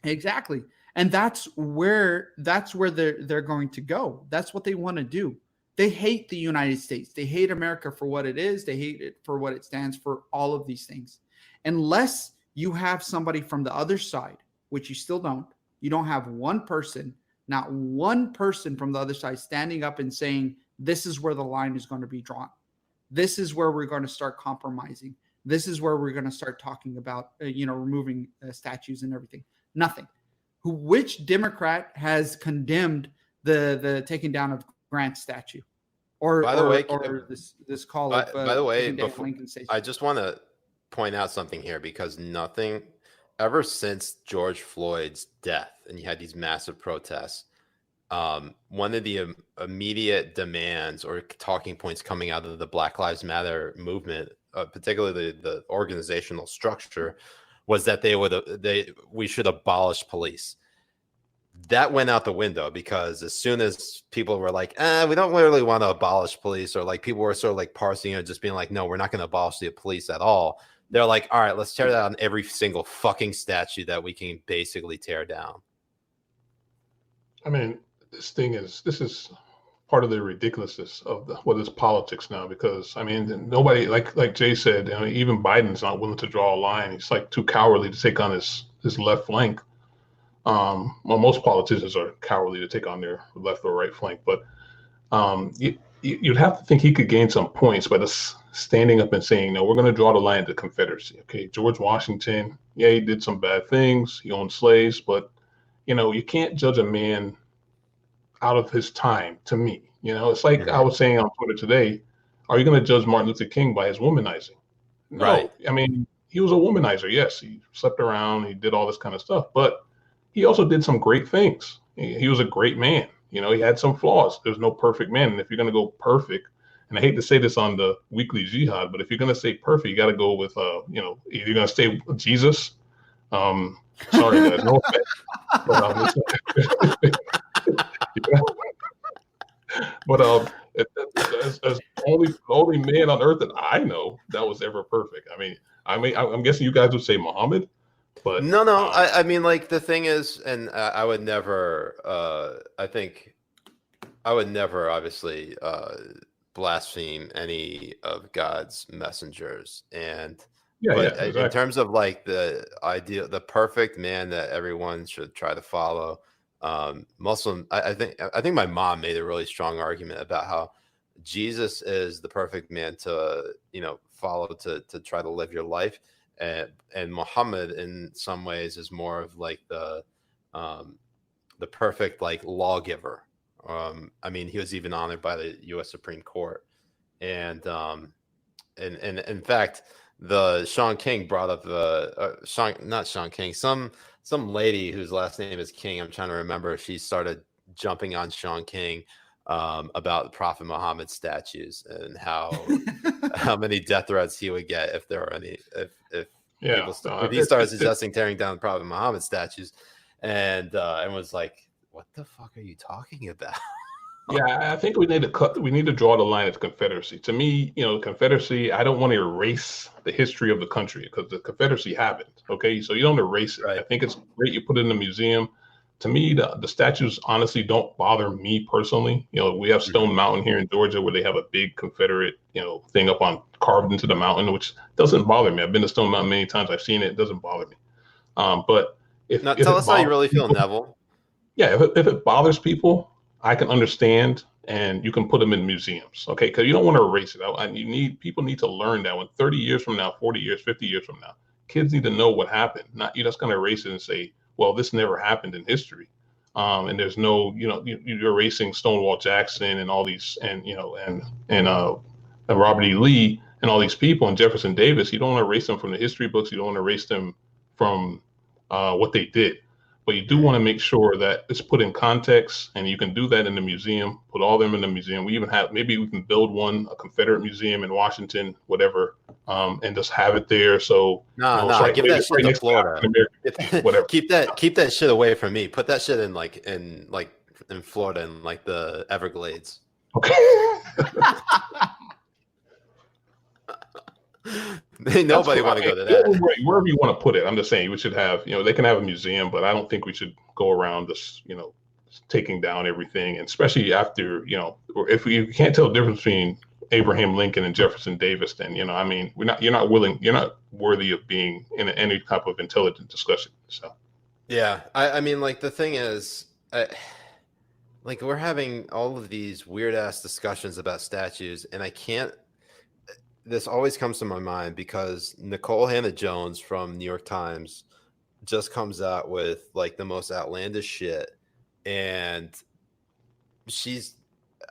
Exactly. And that's where they're going to go. That's what they want to do. They hate the United States. They hate America for what it is. They hate it for what it stands for, all of these things. Unless you have somebody from the other side, which you still don't, you don't have one person, not one person from the other side standing up and saying, this is where the line is going to be drawn. This is where we're going to start compromising. This is where we're going to start talking about, removing statues and everything. Nothing. Which Democrat has condemned the taking down of Grant's statue? Or this call of by the way, I just want to point out something here, because nothing ever since George Floyd's death, and you had these massive protests, one of the immediate demands or talking points coming out of the Black Lives Matter movement, particularly the organizational structure, was that we should abolish police. That went out the window, because as soon as people were like, we don't really want to abolish police, or like people were sort of like parsing it, just being like, no, we're not going to abolish the police at all. They're like, all right, let's tear down every single fucking statue that we can basically tear down. I mean, this is part of the ridiculousness of what is politics now, because I mean, nobody, like Jay said, even Biden's not willing to draw a line. He's like too cowardly to take on his left flank. Well, most politicians are cowardly to take on their left or right flank, but you'd have to think he could gain some points by just standing up and saying, no, we're going to draw the line at the Confederacy. Okay, George Washington, yeah, he did some bad things. He owned slaves, but you can't judge a man out of his time. To me, it's like I was saying on Twitter today, are you going to judge Martin Luther King by his womanizing? No. Right. I mean, he was a womanizer. Yes, he slept around, he did all this kind of stuff, but he also did some great things. He was a great man. He had some flaws. There's no perfect man. And if you're going to go perfect, and I hate to say this on the weekly jihad, but if you're going to say perfect, you got to go with, if you're going to say Jesus. Sorry, guys, no offense. But as only man on earth that I know that was ever perfect. I'm guessing you guys would say Muhammad. But no, I mean, like, the thing is, and I would never, obviously, blaspheme any of God's messengers. And exactly. In terms of like the ideal, the perfect man that everyone should try to follow, Muslim, I think my mom made a really strong argument about how Jesus is the perfect man to, follow, to try to live your life. And Muhammad, in some ways, is more of like the perfect like lawgiver. He was even honored by the U.S. Supreme Court, and in fact, the Sean King brought up not Sean King, some lady whose last name is King. I'm trying to remember. She started jumping on Sean King about the Prophet Muhammad statues and how many death threats he would get if there were any, if he started suggesting tearing down the Prophet Muhammad statues, and was like, what the fuck are you talking about? Yeah, I think we need to draw the line at the Confederacy. To me, Confederacy, I don't want to erase the history of the country, because the Confederacy happened. Okay, so you don't erase it. Right. I think it's great you put it in a museum to me, the statues honestly don't bother me personally. You know, we have Stone Mountain here in Georgia where they have a big Confederate, thing up on carved into the mountain, which doesn't bother me. I've been to Stone Mountain many times. I've seen it. It doesn't bother me. But if tell us how you really feel, Neville. Yeah, if it bothers people, I can understand, and you can put them in museums, okay? Because you don't want to erase it. People need to learn that when 30 years from now, 40 years, 50 years from now, kids need to know what happened. Not you're just going to erase it and say, well, this never happened in history. And there's no, you're erasing Stonewall Jackson and all these, and Robert E. Lee and all these people and Jefferson Davis. You don't want to erase them from the history books. You don't want to erase them from what they did. But you do want to make sure that it's put in context, and you can do that in the museum, put all them in the museum. Maybe we can build a Confederate museum in Washington, whatever, and just have it there. So give that shit to Florida. Whatever. keep that shit away from me. Put that shit in Florida, in like the Everglades. Okay. Nobody want to go to that. Wherever you want to put it, I'm just saying we should have, they can have a museum, but I don't think we should go around just, taking down everything, and especially after, if you can't tell the difference between Abraham Lincoln and Jefferson Davis, then you're not worthy of being in any type of intelligent discussion. So, yeah, I mean, like the thing is, we're having all of these weird ass discussions about statues, and I can't. This always comes to my mind because Nicole Hannah-Jones from New York Times just comes out with like the most outlandish shit. And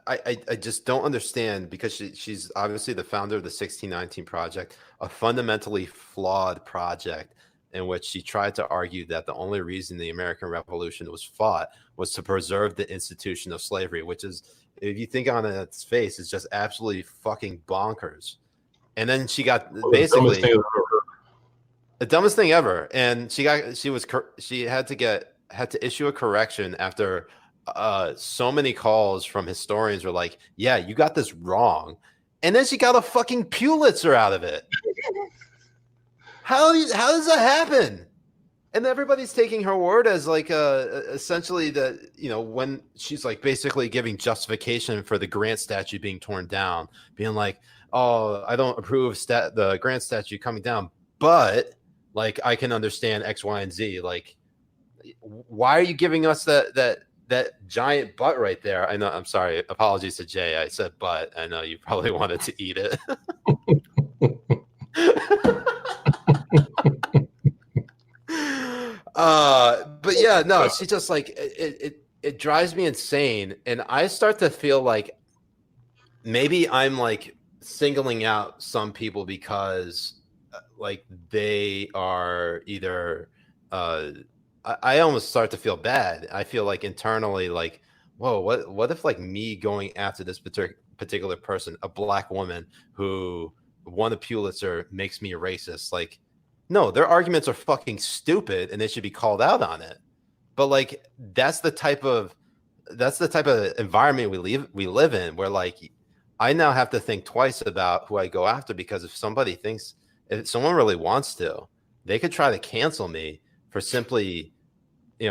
I just don't understand, because she's obviously the founder of the 1619 Project, a fundamentally flawed project in which she tried to argue that the only reason the American Revolution was fought was to preserve the institution of slavery, which is, if you think on its face, is just absolutely fucking bonkers. And then she got basically the dumbest thing ever. And she had to issue a correction after so many calls from historians were like, yeah, you got this wrong. And then she got a fucking Pulitzer out of it. How does that happen? And everybody's taking her word as like essentially that, when she's like basically giving justification for the Grant statue being torn down, being like, oh, I don't approve of the Grant statue coming down, but like I can understand X, Y, and Z. Like, why are you giving us that giant butt right there? I know. I'm sorry. Apologies to Jay. I said butt. I know you probably wanted to eat it. But yeah, no, she just like it drives me insane, and I start to feel like maybe I'm like singling out some people because like they are either I almost start to feel bad. I feel like internally like, whoa, what if like me going after this particular person, a black woman who won a Pulitzer, makes me a racist? Like, no, their arguments are fucking stupid and they should be called out on it. But like that's the type of environment we live in, where like I now have to think twice about who I go after, because if someone really wants to, they could try to cancel me for simply,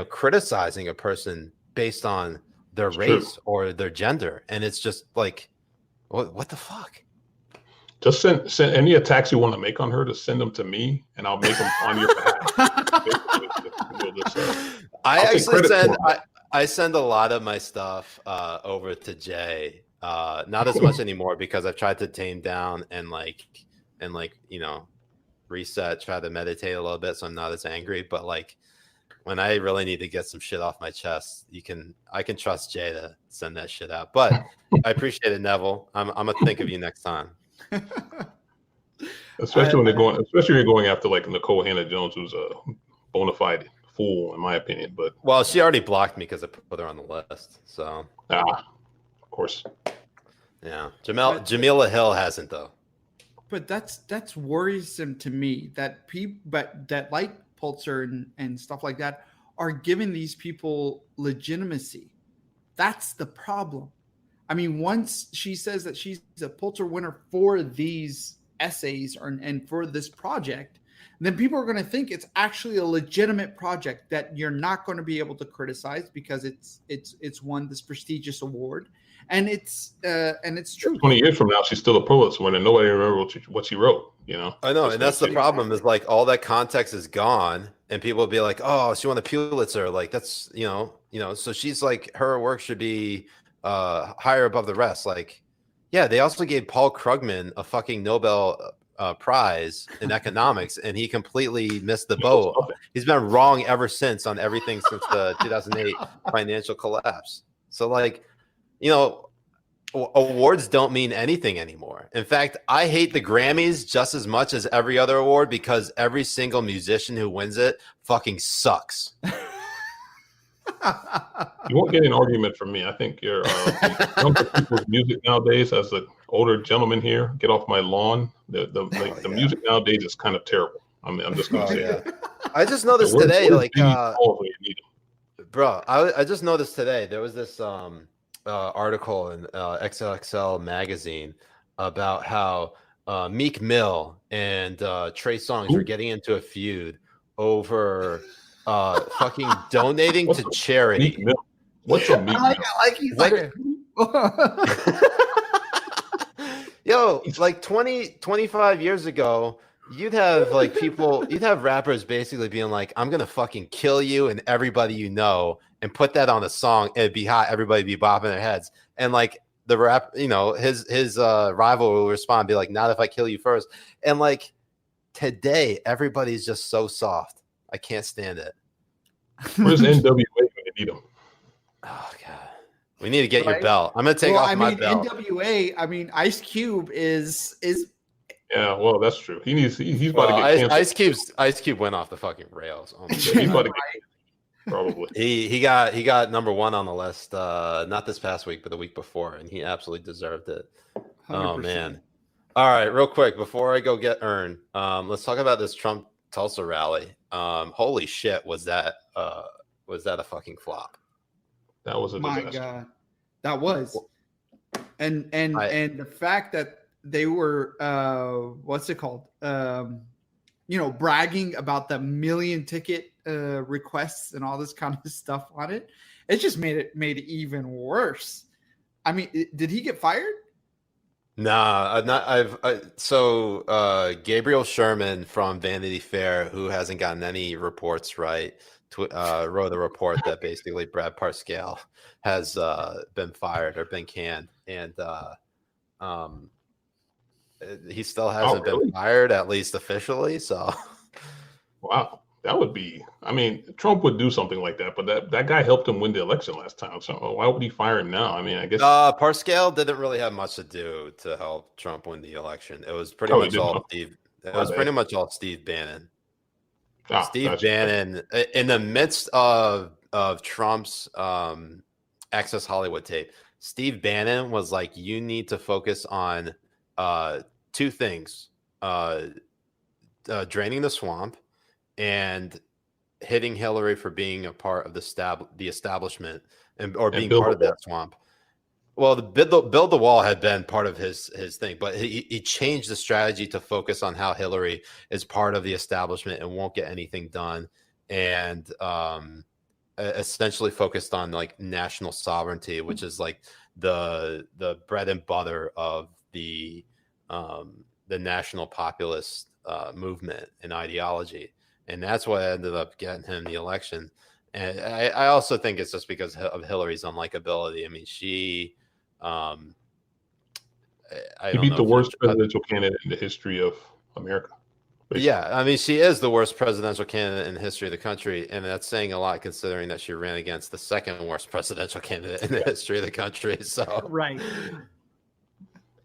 criticizing a person based on their race or their gender. And it's just like, what the fuck? Just send any attacks you want to make on her, to send them to me, and I'll make them on your behalf. I send a lot of my stuff over to Jay. Not as much anymore, because I've tried to tame down and reset, try to meditate a little bit so I'm not as angry. But like when I really need to get some shit off my chest, I can trust Jay to send that shit out. But I appreciate it, Neville. I'm gonna think of you next time. Especially when you're going after like Nicole Hannah-Jones, who's a bona fide fool in my opinion. But well, she already blocked me because I put her on the list. So of course. Yeah. Jamila Hill hasn't though. But that's worrisome to me that that like Pulitzer and stuff like that are giving these people legitimacy. That's the problem. I mean, once she says that she's a Pulitzer winner for these essays and for this project, then people are going to think it's actually a legitimate project that you're not going to be able to criticize because it's won this prestigious award, and it's true. 20 years from now, she's still a Pulitzer winner, and nobody remembers what she wrote. I know, and that's the problem. Is like all that context is gone, and people will be like, "Oh, she won the Pulitzer." Like that's So she's like, her work should be higher above the rest. Like, yeah, they also gave Paul Krugman a fucking Nobel prize in economics, and he completely missed the boat. He's been wrong ever since on everything since the 2008 financial collapse. So like, awards don't mean anything anymore. In fact, I hate the Grammys just as much as every other award because every single musician who wins it fucking sucks. You won't get an argument from me. I think you're people's music nowadays. As an older gentleman here, get off my lawn. The music nowadays is kind of terrible. I'm just going to say that. I just noticed today, like, bro, I just noticed today there was this article in XXL magazine about how Meek Mill and Trey Songz were getting into a feud over fucking donating to charity. What's a Meek Mill? Yo, like 25 years ago, you'd have rappers basically being like, I'm gonna fucking kill you and everybody you know, and put that on a song, and it'd be hot, everybody be bopping their heads. And like the rap, his rival will respond, be like, not if I kill you first. And like today, everybody's just so soft. I can't stand it. Where's NWA when you need them? Oh god. We need to get your belt. I'm gonna take off my belt. NWA, Ice Cube is yeah, well, that's true. He's about to get canceled. Ice Cube went off the fucking rails. Oh he's about to get probably. He got #1 on the list, not this past week, but the week before, and he absolutely deserved it. 100%. Oh man. All right, real quick before I go get Ern, let's talk about this Trump Tulsa rally. Holy shit, was that a fucking flop? That was a disaster. My God, that was, and the fact that they were what's it called? Bragging about the million ticket requests and all this kind of stuff on it. It just made it even worse. I mean, did he get fired? Nah, Gabriel Sherman from Vanity Fair, who hasn't gotten any reports right, wrote a report that basically Brad Parscale has been fired or been canned, and he still hasn't been fired, at least officially. So, wow, that would be. I mean, Trump would do something like that, but that guy helped him win the election last time. So why would he fire him now? I mean, I guess Parscale didn't really have much to do to help Trump win the election. It was pretty much all Steve. It was pretty much all Steve Bannon. Steve Bannon, in the midst of Trump's Access Hollywood tape, Steve Bannon was like, "You need to focus on two things: draining the swamp and hitting Hillary for being a part of the establishment or being part of that swamp." Well, the build the wall had been part of his thing, but he changed the strategy to focus on how Hillary is part of the establishment and won't get anything done, and essentially focused on like national sovereignty, which is like the bread and butter of the national populist movement and ideology, and that's what ended up getting him the election. And I also think it's just because of Hillary's unlikability. I mean, she beat the worst presidential candidate in the history of America. Basically. Yeah, I mean, she is the worst presidential candidate in the history of the country, and that's saying a lot considering that she ran against the second worst presidential candidate in the history of the country. So right.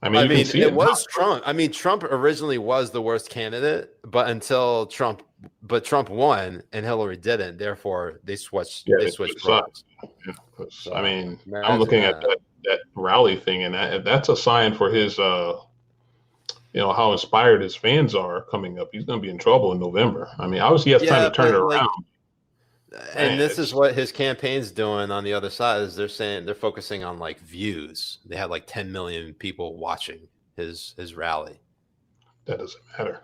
I mean, it was Trump. I mean, Trump originally was the worst candidate, but Trump won and Hillary didn't. Therefore, they switched. Yeah, they switched roles. Yeah, so, I mean, I'm looking at that rally thing, and that's a sign for his, how inspired his fans are coming up. He's going to be in trouble in November. I mean, obviously, he has time to turn it around. And this is what his campaign's doing on the other side is they're focusing on like views. They had like 10 million people watching his rally. That doesn't matter.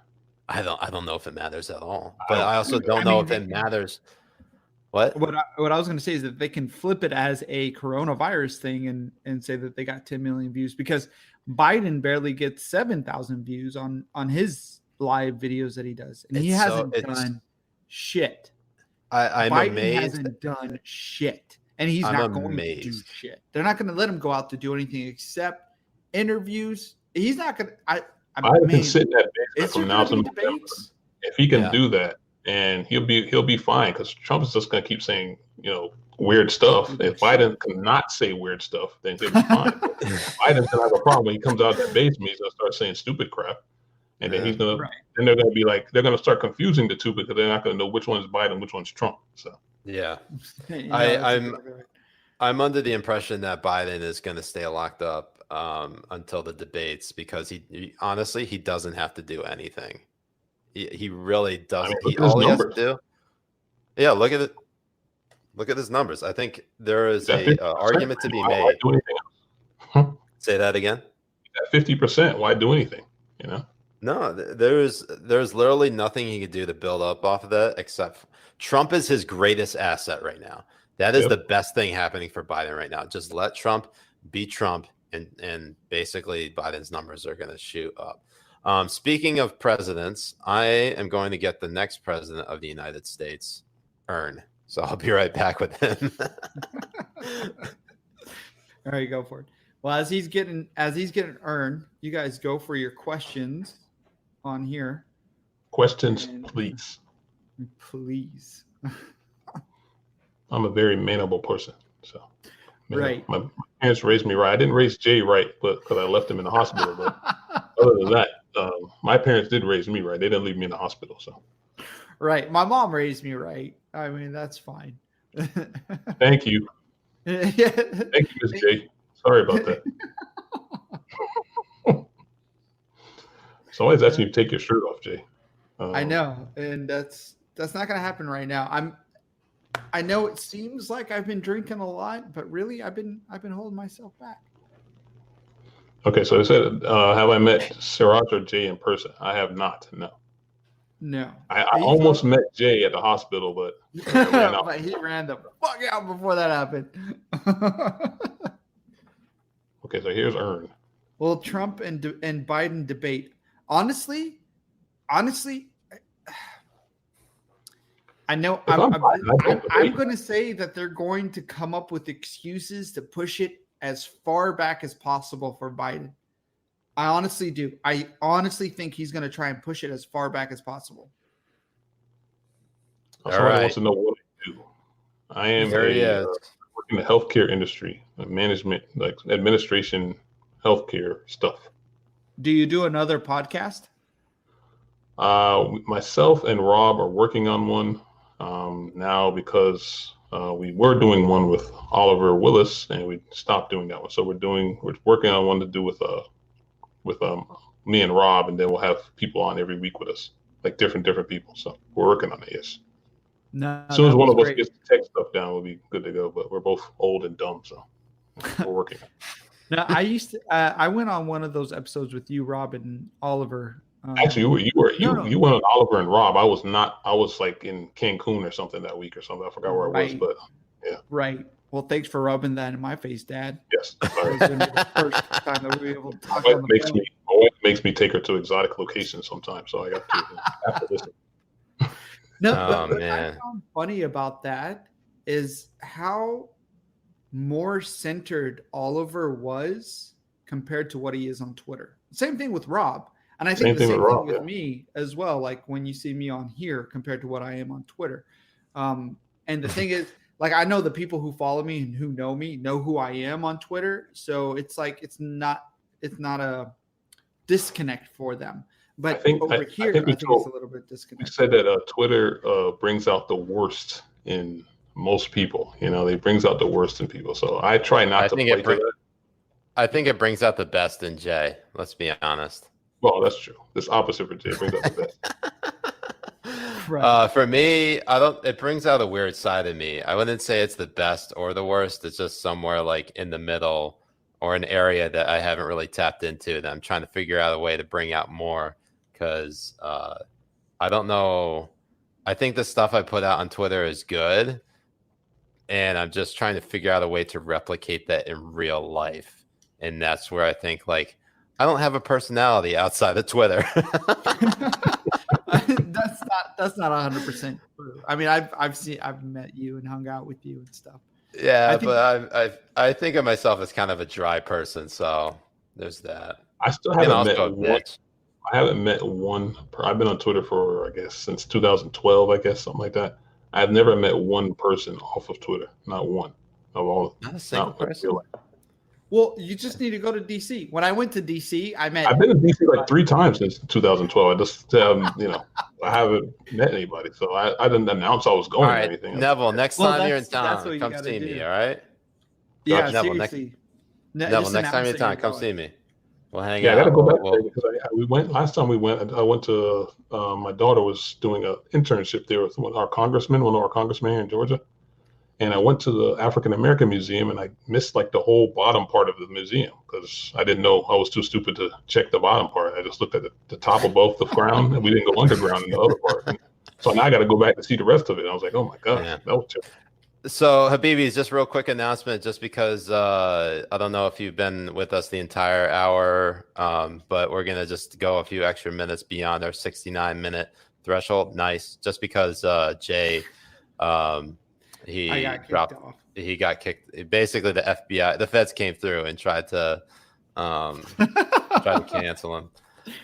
I don't know if it matters at all, but I also don't I know mean, if it matters. What? What I was going to say is that they can flip it as a coronavirus thing and say that they got 10 million views, because Biden barely gets 7,000 views on his live videos that he does, and he hasn't done shit. I'm Biden amazed. hasn't done shit, and he's I'm not going to amazed. do shit. They're not going to let him go out to do anything except interviews. He's not going to. Biden can sit in that basement from now to November. debates? If he can do that, and he'll be fine, because Trump is just going to keep saying, weird stuff. If Biden cannot say weird stuff, then he'll be fine. Biden's gonna have a problem when he comes out of that basement. He's gonna start saying stupid crap, and then then they're gonna be like, they're gonna start confusing the two, because they're not gonna know which one's Biden, which one's Trump. So yeah, I'm I'm under the impression that Biden is going to stay locked up until the debates, because he honestly he doesn't have to do anything. He really doesn't. All he has to do. Yeah, look at it. Look at his numbers. I think there is a argument to be made. Why do anything? Say that again. At 50%, why do anything? No, there's literally nothing he could do to build up off of that, except Trump is his greatest asset right now. That is the best thing happening for Biden right now. Just let Trump be Trump, and basically Biden's numbers are going to shoot up. Speaking of presidents, I am going to get the next president of the United States, Earn. So I'll be right back with him. All right, go for it. Well, as he's getting Earn, you guys go for your questions on here. Questions, please. Please. I'm a very manable person, so. Right. My parents raised me right. I didn't raise Jay right, but because I left him in the hospital. But other than that, my parents did raise me right. They didn't leave me in the hospital. So. Right. My mom raised me right. I mean, that's fine. Thank you. Thank you, Ms. Jay. Sorry about that. Somebody's asking you to take your shirt off, Jay. I know, and that's not going to happen right now. I know it seems like I've been drinking a lot, but really I've been holding myself back. Okay, so it said, have I met Siraj or Jay in person? I have not. No. I almost met Jay at the hospital, but but he ran the fuck out before that happened. Okay, so here's Earn. Well, Trump and Biden debate. Honestly, I know I'm going to say that they're going to come up with excuses to push it as far back as possible for Biden. I honestly do. I honestly think he's going to try and push it as far back as possible. Somebody wants to know what I do. I am working in the healthcare industry, management, like administration, healthcare stuff. Do you do another podcast? Myself and Rob are working on one now, because we were doing one with Oliver Willis and we stopped doing that one. So we're working on one to do with me and Rob, and then we'll have people on every week with us, like different people. So we're working on it. Yes. No, as soon as one of us gets the tech stuff down, we'll be good to go. But we're both old and dumb, so we're working. Now, I went on one of those episodes with you, Rob, and Oliver. Actually, you went on Oliver and Rob. I was not. I was like in Cancun or something that week or something. I forgot where I was, but yeah. Right. Well, thanks for rubbing that in my face, Dad. Yes. Sorry. The first time that we were able to talk on the phone. My wife makes me take her to exotic locations sometimes, so I got to have to listen. No, what I found funny about that is how more centered Oliver was compared to what he is on Twitter. Same thing with Rob. And I think the same thing with me as well. Like when you see me on here compared to what I am on Twitter. And the thing is, like, I know the people who follow me and who know me know who I am on Twitter. So it's like, it's not a disconnect for them. But I think it's a little bit disconnected. You said that Twitter brings out the worst in most people. It brings out the worst in people. So I try not to play to that. I think it brings out the best in Jay. Let's be honest. Well, that's true. This opposite for Jay brings out the best. Right. For me, it brings out a weird side of me. I wouldn't say it's the best or the worst. It's just somewhere like in the middle, or an area that I haven't really tapped into that I'm trying to figure out a way to bring out more. Because I don't know. I think the stuff I put out on Twitter is good, and I'm just trying to figure out a way to replicate that in real life. And that's where I think, like, I don't have a personality outside of Twitter. That's not 100% true. I mean, I've met you and hung out with you and stuff. Yeah, but I think of myself as kind of a dry person, so there's that. I still haven't met one. Bitch. I haven't met one. I've been on Twitter for, I guess, since 2012, I guess, something like that. I've never met one person off of Twitter. Not one. Of all. Not a single person. Well, you just need to go to DC. When I went to DC, I've been in DC like 3 times since 2012. I just, I haven't met anybody. So I didn't announce I was going or anything. Neville, next time you're in town, come see me, all right? Yeah, Neville, seriously. Neville, next time you're in town, come see me. We'll hang out. Yeah, I got to go back there because we went last time we went. I went to my daughter was doing an internship there with one of our congressmen here in Georgia, and I went to the African American Museum and I missed like the whole bottom part of the museum because I didn't know. I was too stupid to check the bottom part. I just looked at the top above the ground, and we didn't go underground in the other part. So now I got to go back to see the rest of it. I was like, oh my gosh, that was terrible. So, Habibi's, just real quick announcement, just because I don't know if you've been with us the entire hour, but we're going to just go a few extra minutes beyond our 69-minute threshold. Nice. Just because Jay, he got kicked. Basically, the FBI, the feds came through and tried to cancel him.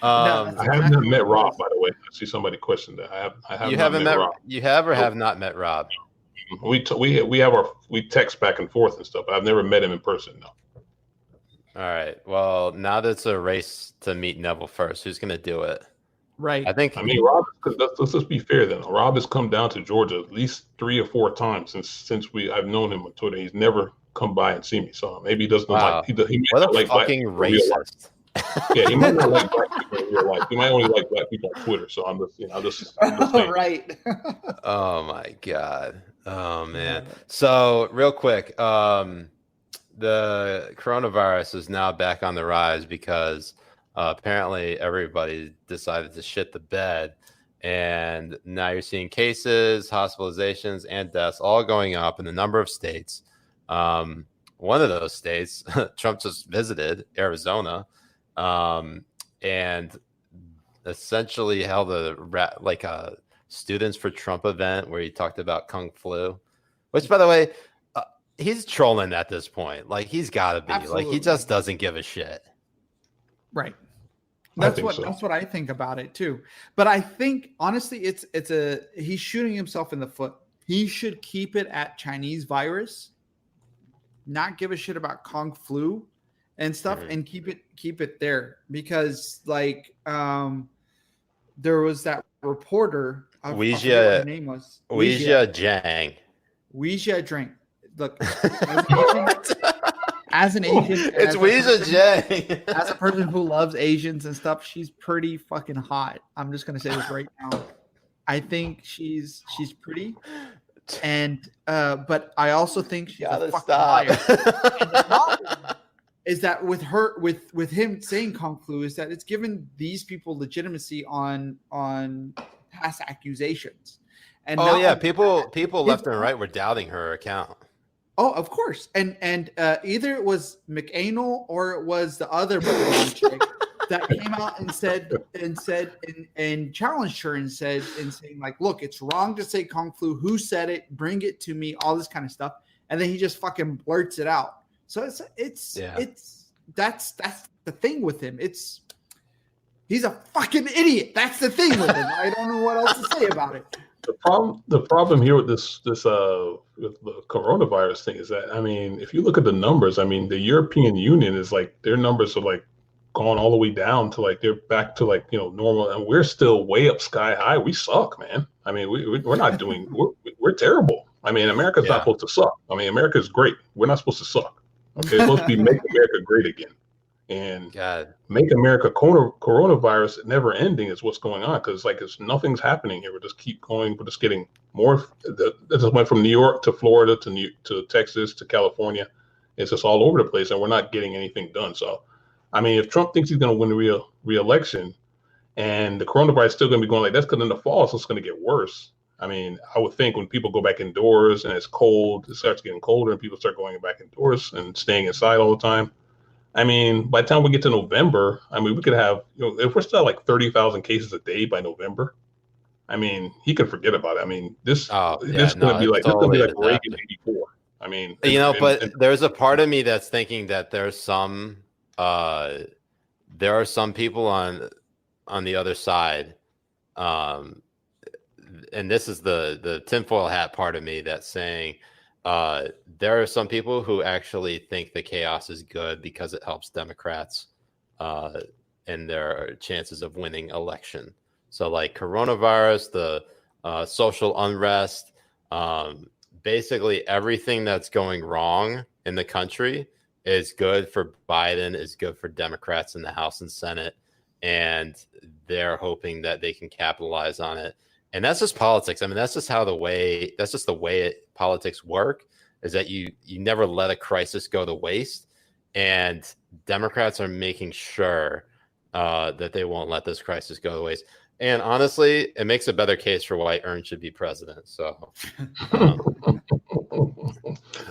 I have not met Rob, by the way. I see somebody questioned that. I have. You haven't met Rob. You have or have not met Rob? We text back and forth and stuff. I've never met him in person, no. All right. Well, now that it's a race to meet Neville first, who's going to do it? Right. I mean, Rob. Let's just be fair then. Rob has come down to Georgia at least 3 or 4 times since I've known him on Twitter. He's never come by and see me. So maybe he doesn't like. He what a like fucking racist. Yeah, he might not like black people in real life. He might only like black people on Twitter. So I'm just right. Oh my God. Oh man. So real quick, the coronavirus is now back on the rise because apparently everybody decided to shit the bed, and now you're seeing cases, hospitalizations, and deaths all going up in a number of states. One of those states, Trump just visited, Arizona, and essentially held a Students for Trump event where he talked about Kung Flu, which, by the way, he's trolling at this point. Like, he's got to be. Absolutely. Like, he just doesn't give a shit. Right. That's what I think about it too. But I think honestly, he's shooting himself in the foot. He should keep it at Chinese virus, not give a shit about Kung Flu and stuff, and keep it there because there was that reporter. Weijia, her name was Weijia Jiang. Weijia Jiang. Look, as an Asian, it's Weijia Jiang. As a person who loves Asians and stuff, she's pretty fucking hot. I'm just gonna say this right now. I think she's pretty, and but I also think she's a fucking liar. And the problem is that with him saying Kung Flu is that it's given these people legitimacy on past accusations. And people left and right were dodoubting her account. Oh, of course. And either it was McAnal or it was the other blonde chick that came out and said and challenged her and saying like, look, it's wrong to say Kung Flu. Who said it? Bring it to me. All this kind of stuff. And then he just fucking blurts it out. So that's the thing with him. He's a fucking idiot. That's the thing with him. I don't know what else to say about it. The problem here with this with the coronavirus thing is that, I mean, if you look at the numbers, I mean, the European Union is like, their numbers are like gone all the way down to like, they're back to like, normal, and we're still way up sky high. We suck, man. I mean, we're not doing, we're terrible. I mean, America's not supposed to suck. I mean, America's great. We're not supposed to suck. Okay, it's supposed to be make America great again. And make America coronavirus never ending is what's going on, because like nothing's happening here. We just keep going. We're just getting more. It just went from New York to Florida to Texas to California. It's just all over the place, and we're not getting anything done. So, I mean, if Trump thinks he's going to win the re-election, and the coronavirus is still going to be going like that's because in the fall it's just going to get worse. I mean, I would think when people go back indoors and it's cold, it starts getting colder and people start going back indoors and staying inside all the time. I mean, by the time we get to November, I mean, we could have, if we're still at like 30,000 cases a day by November, I mean, he could forget about it. I mean, this is going to be like Reagan '84. I mean, there's a part of me that's thinking that there are some people on the other side, and this is the tinfoil hat part of me that's saying there are some people who actually think the chaos is good because it helps Democrats and their chances of winning election. So like coronavirus, the social unrest, basically everything that's going wrong in the country is good for Biden, is good for Democrats in the House and Senate, and they're hoping that they can capitalize on it. And that's just politics. I mean, that's just the way politics work, is that you never let a crisis go to waste. And Democrats are making sure that they won't let this crisis go to waste. And honestly, it makes a better case for why Ern should be president. So,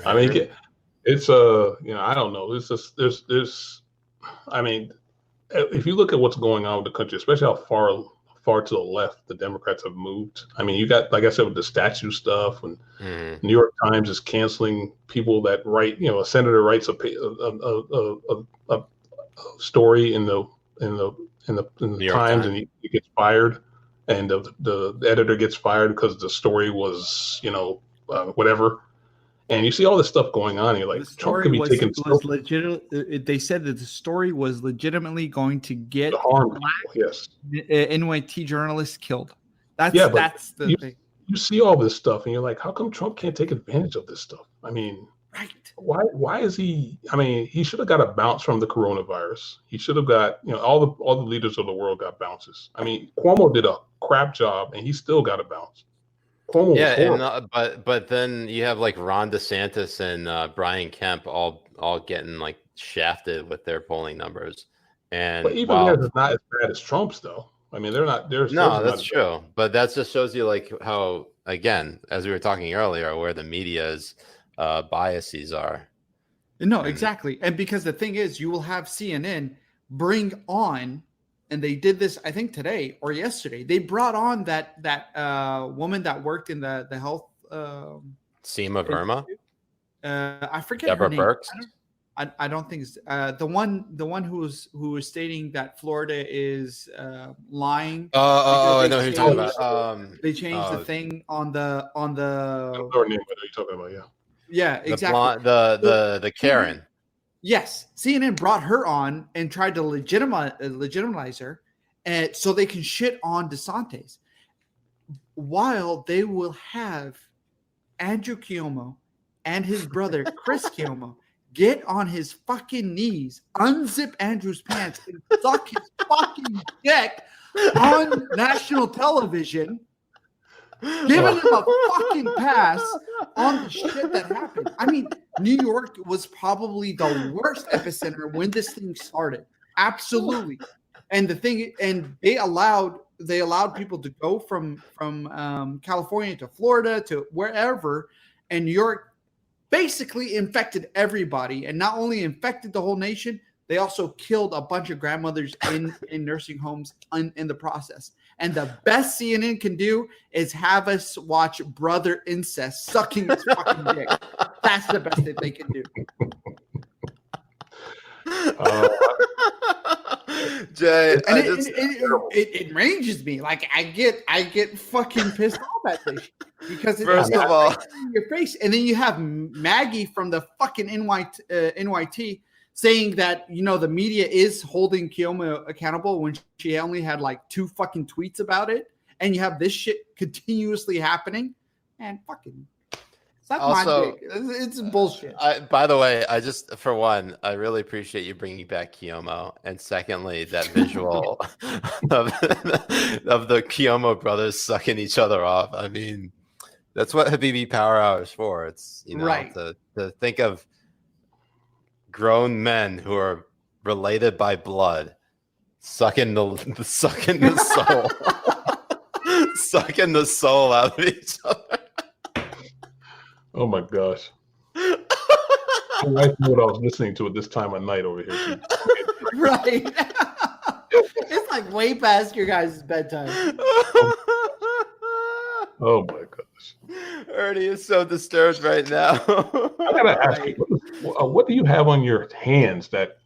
I mean, it's I don't know. It's just there's, I mean, if you look at what's going on with the country, especially how far to the left the Democrats have moved. I mean, you got, like I said, with the statue stuff, and New York Times is canceling people that write. A senator writes a story in the Times, and he gets fired, and the editor gets fired because the story was whatever. And you see all this stuff going on, and you're like, Trump could be taking They said that the story was legitimately going to get NYT journalists killed. That's the thing. You see all this stuff, and you're like, how come Trump can't take advantage of this stuff? I mean, right? Why is he? I mean, he should have got a bounce from the coronavirus. He should have got, all the leaders of the world got bounces. I mean, Cuomo did a crap job, and he still got a bounce. But then you have like Ron DeSantis and Brian Kemp all getting like shafted with their polling numbers. But even theirs is not as bad as Trump's, though. I mean, they're not. That's true. But that just shows you like how, again, as we were talking earlier, where the media's biases are. No, exactly. And because the thing is, you will have CNN bring on. And they did this, I think, today or yesterday. They brought on that woman that worked in the health. Seema Verma. I forget Deborah her name. Birx. I don't think it's the one who was stating that Florida is lying. I know who you're talking about. They changed the thing on the. I don't know her name, but you're talking about, yeah. Yeah, exactly. The Karen. Yes, CNN brought her on and tried to legitimize her, and so they can shit on DeSantis, while they will have Andrew Cuomo and his brother Chris Cuomo get on his fucking knees, unzip Andrew's pants, and suck his fucking dick on national television, giving him a fucking pass on the shit that happened. I mean, New York was probably the worst epicenter when this thing started. Absolutely. And they allowed people to go from California to Florida to wherever, and New York basically infected everybody, and not only infected the whole nation, they also killed a bunch of grandmothers in nursing homes in the process. And the best CNN can do is have us watch brother incest sucking his fucking dick. That's the best that they can do. Jay, it ranges me. Like I get fucking pissed off at this because first of all, in your face, and then you have Maggie from the fucking NYT saying that the media is holding Cuomo accountable when she only had like 2 fucking tweets about it, and you have this shit continuously happening, and fucking. Also, it's bullshit. By the way, for one, I really appreciate you bringing back Cuomo, and secondly, that visual of the Cuomo brothers sucking each other off. I mean, that's what Habibi Power Hour is for. It's right. to think of grown men who are related by blood sucking the soul, sucking the soul out of each other. Oh my gosh. My wife knew what I was listening to at this time of night over here. Right. It's like way past your guys' bedtime. Oh my gosh. Ernie is so disturbed right now. I gotta ask you, what do you have on your hands that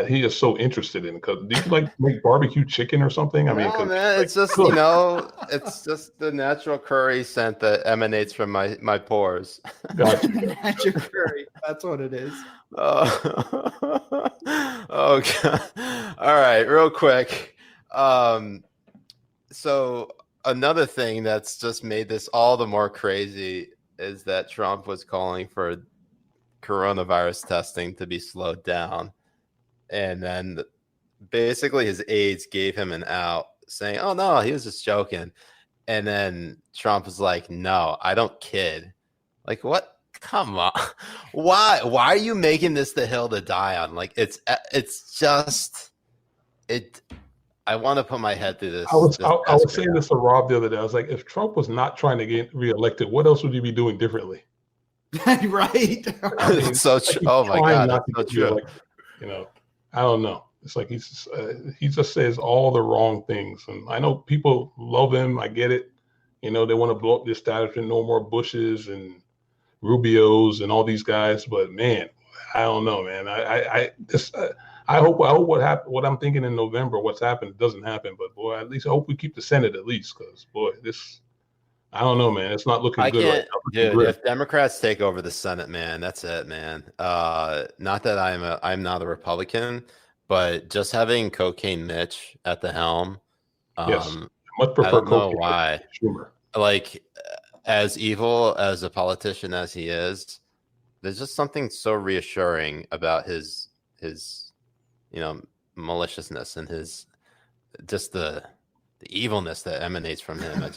he is so interested in? Because do you like make barbecue chicken or something? I mean, no, man, it's just it's just the natural curry scent that emanates from my pores. Gotcha. Natural curry. That's what it is. Oh God. All right, real quick. So another thing that's just made this all the more crazy is that Trump was calling for coronavirus testing to be slowed down. And then basically his aides gave him an out saying, oh, no, he was just joking. And then Trump was like, no, I don't kid. Like, what? Come on. Why are you making this the hill to die on? Like, it's just it. I want to put my head through this. I was saying this to Rob the other day. I was like, if Trump was not trying to get reelected, what else would you be doing differently? Right. I mean, so like true. Oh my God, that's so true. You know, I don't know. It's like he just says all the wrong things, and I know people love him. I get it. You know, they want to blow up the establishment. No more Bushes and Rubios and all these guys. But man, I don't know, man. I hope what I'm thinking in November, what's happened doesn't happen. But boy, at least I hope we keep the Senate at least, because boy, I don't know, man. It's not looking good right now. Dude, if Democrats take over the Senate, man, that's it, man. Not that I'm not a Republican, but just having Cocaine Mitch at the helm. Yes, much prefer I don't know Cocaine why. Schumer. Like, as evil as a politician as he is, there's just something so reassuring about his maliciousness and his just the evilness that emanates from him. I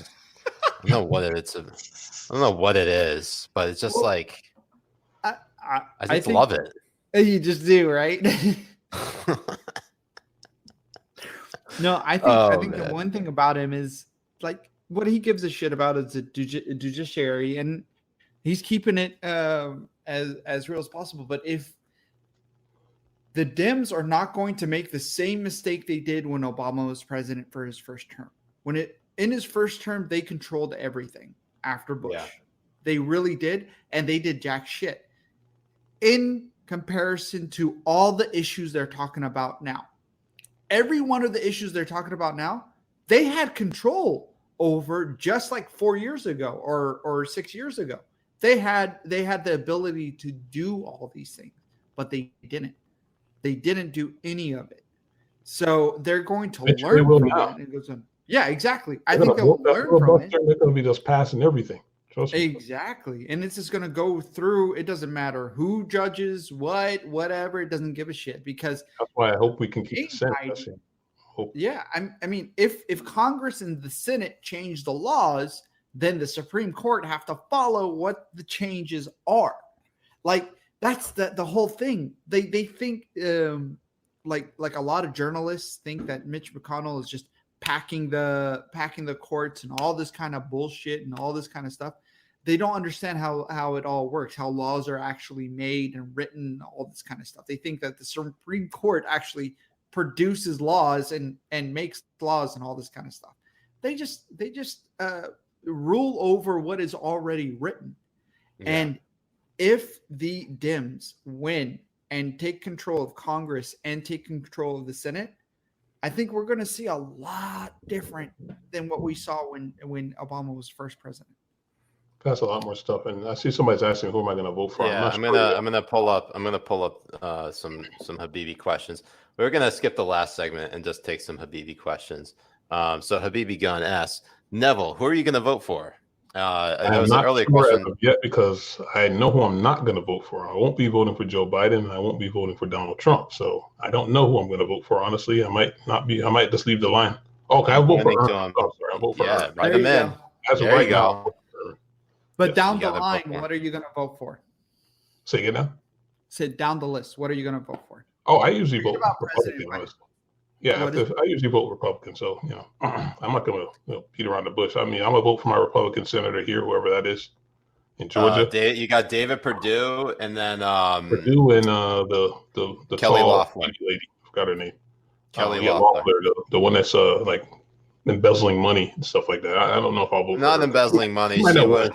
don't know what I don't know what it is, but it's just like I just love it. You just do, right? No, I think the one thing about him is like what he gives a shit about is the judiciary, and he's keeping it as real as possible. But if the Dems are not going to make the same mistake they did when Obama was president for his first term, in his first term, they controlled everything after Bush. Yeah. They really did. And they did jack shit in comparison to all the issues they're talking about now. Every one of the issues they're talking about now, they had control over just like 4 years ago or 6 years ago. They had the ability to do all these things, but they didn't. They didn't do any of it. So they're going to learn from it. And it goes on. Yeah, exactly. I think they'll learn from it. They're going to be just passing everything. Trust me. Exactly. And it's just going to go through. It doesn't matter who judges whatever. It doesn't give a shit because that's why I hope we can keep the Senate. Yeah. I mean, if Congress and the Senate change the laws, then the Supreme Court have to follow what the changes are. Like that's the whole thing. They think like a lot of journalists think that Mitch McConnell is just packing the courts and all this kind of bullshit and all this kind of stuff. They don't understand how it all works, how laws are actually made and written, all this kind of stuff. They think that the Supreme Court actually produces laws and makes laws and all this kind of stuff. They just rule over what is already written. Yeah. And if the Dems win and take control of Congress and take control of the Senate, I think we're going to see a lot different than what we saw when Obama was first president. That's a lot more stuff, and I see somebody's asking who am I going to vote for. Yeah, I'm gonna pull up some Habibi questions. We're gonna skip the last segment and just take some Habibi questions. So Habibi Gun asks, Neville, who are you going to vote for? I was not earlier sure question yet because I know who I'm not going to vote for. I won't be voting for Joe Biden. And I won't be voting for Donald Trump. So I don't know who I'm going to vote for. Honestly, I might not be. I might just leave the line. Oh, can I vote for? I'll vote for. Yeah, write them in. There you go. But down the line, what are you going to vote for? Say it now. Say down the list. What are you going to vote for? Oh, I usually vote for Republican. Yeah, I usually vote Republican, so I'm not going to beat around the bush. I mean, I'm gonna vote for my Republican senator here, whoever that is, in Georgia. You got David Perdue, and then Perdue and the Kelly tall Loeffler. lady, forgot her name. Kelly Loeffler, the one that's like embezzling money and stuff like that. I don't know if I'll vote. Not for her. embezzling money. She was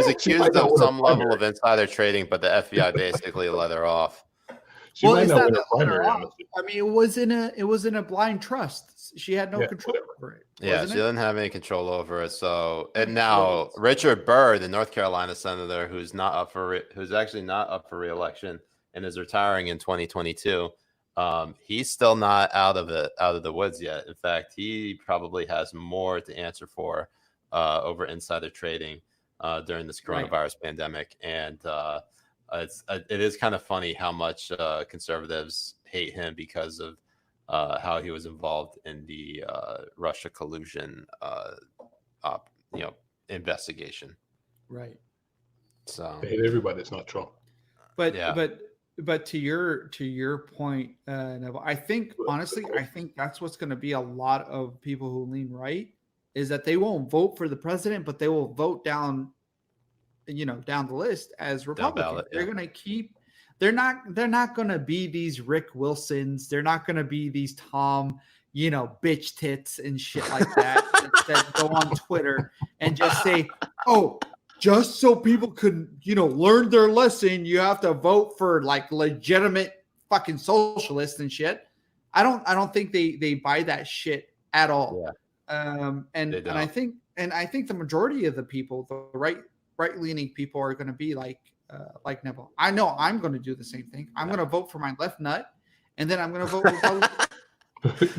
accused of some level of insider trading, but the FBI basically let her off. Well, it's not that let her off. I mean, it was in a blind trust. She had no control over it. Yeah, she didn't have any control over it. So, and now Richard Burr, the North Carolina senator, who's actually not up for re-election and is retiring in 2022. He's still not out of the woods yet. In fact, he probably has more to answer for over insider trading during this coronavirus pandemic. And it is kind of funny how much conservatives hate him because of how he was involved in the Russia collusion investigation. Right. So they hate everybody that's not Trump. But to your point, Neville, I think that's what's going to be a lot of people who lean right is that they won't vote for the president, but they will vote down the list as Republicans. Ballot, yeah. They're going to keep. They're not going to be these Rick Wilsons. They're not going to be these Tom, bitch tits and shit like that that go on Twitter and just say, "Oh, just so people could, learn their lesson, you have to vote for like legitimate fucking socialists and shit." I don't think they buy that shit at all. Yeah. And I think the majority of the people, the right-leaning people, are going to be like Neville. I know I'm going to do the same thing. I'm going to vote for my left nut, and then I'm going to vote Republican.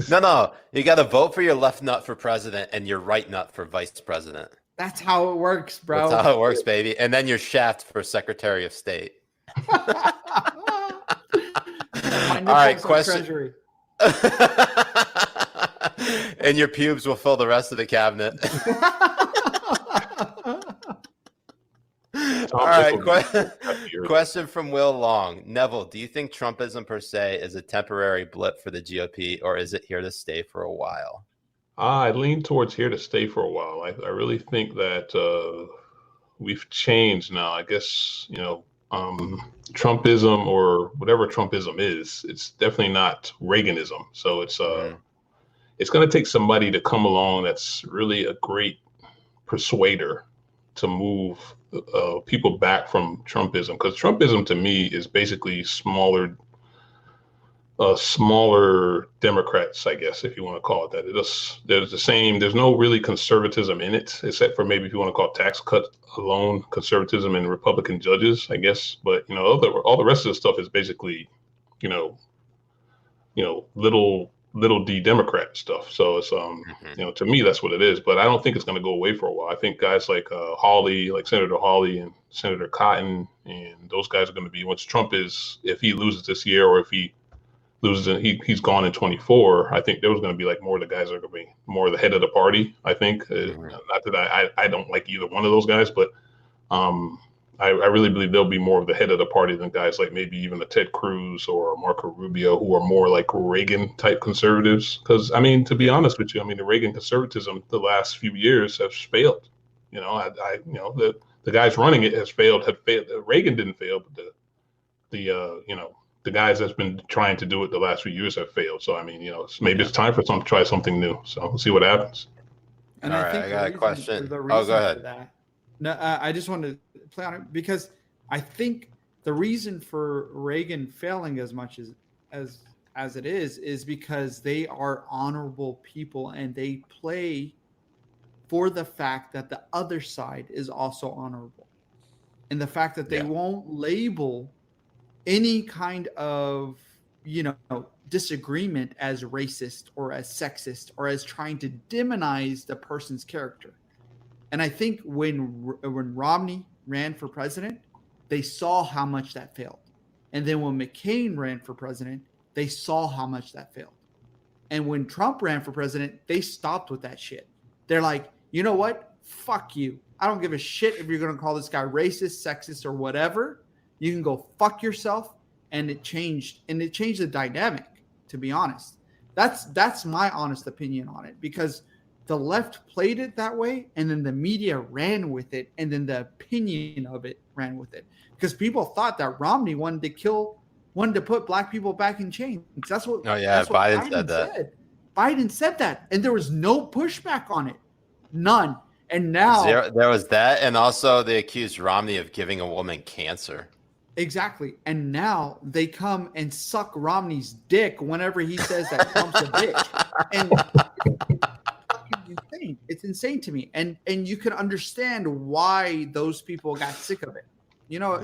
No, you got to vote for your left nut for president and your right nut for vice president. That's how it works, bro. That's how it works, baby. And then your shaft for Secretary of State. All right, question. And your pubes will fill the rest of the cabinet. All right, question from Will Long. Neville, do you think Trumpism per se is a temporary blip for the GOP, or is it here to stay for a while? I lean towards here to stay for a while. I really think that we've changed now. I guess, Trumpism, or whatever Trumpism is, it's definitely not Reaganism. So it's going to take somebody to come along that's really a great persuader to move people back from Trumpism. Because Trumpism to me is basically smaller Democrats, I guess, if you want to call it that. There's no really conservatism in it, except for maybe if you want to call tax cut alone conservatism and Republican judges, I guess. But all the rest of the stuff is basically, little d Democrat stuff. So it's to me that's what it is. But I don't think it's going to go away for a while. I think guys like Hawley, like Senator Hawley and Senator Cotton, and those guys are going to be, once Trump if he loses this year, or if he loses and he's gone in 24, I think there was going to be like more of the guys that are going to be more the head of the party. I think not that I don't like either one of those guys, but I really believe they'll be more of the head of the party than guys like maybe even a Ted Cruz or Marco Rubio, who are more like Reagan type conservatives. Because to be honest with you, the Reagan conservatism the last few years has failed. The guys running it have failed. Reagan didn't fail, but the guys that's been trying to do it the last few years have failed. So maybe it's time for some to try something new. So we'll see what happens. And all right, I got a question. Go ahead. No, I just wanted to play on it because I think the reason for Reagan failing as much as it is because they are honorable people and they play for the fact that the other side is also honorable, and the fact that they won't label any kind of disagreement as racist or as sexist or as trying to demonize the person's character. And I think when Romney ran for president, they saw how much that failed. And then when McCain ran for president, they saw how much that failed. And when Trump ran for president, they stopped with that shit. They're like, you know what? Fuck you. I don't give a shit if you're going to call this guy racist, sexist, or whatever. You can go fuck yourself. And it changed the dynamic. to be honest. That's my honest opinion on it, because the left played it that way, and then the media ran with it, and then the opinion of it ran with it, because people thought that Romney wanted to put black people back in chains. That's what. Oh yeah, that's what Biden said that. Biden said that, and there was no pushback on it, none. And now there was that, and also they accused Romney of giving a woman cancer. Exactly. And now they come and suck Romney's dick whenever he says that Trump's a bitch. And it's insane. It's insane to me. And you can understand why those people got sick of it. You know,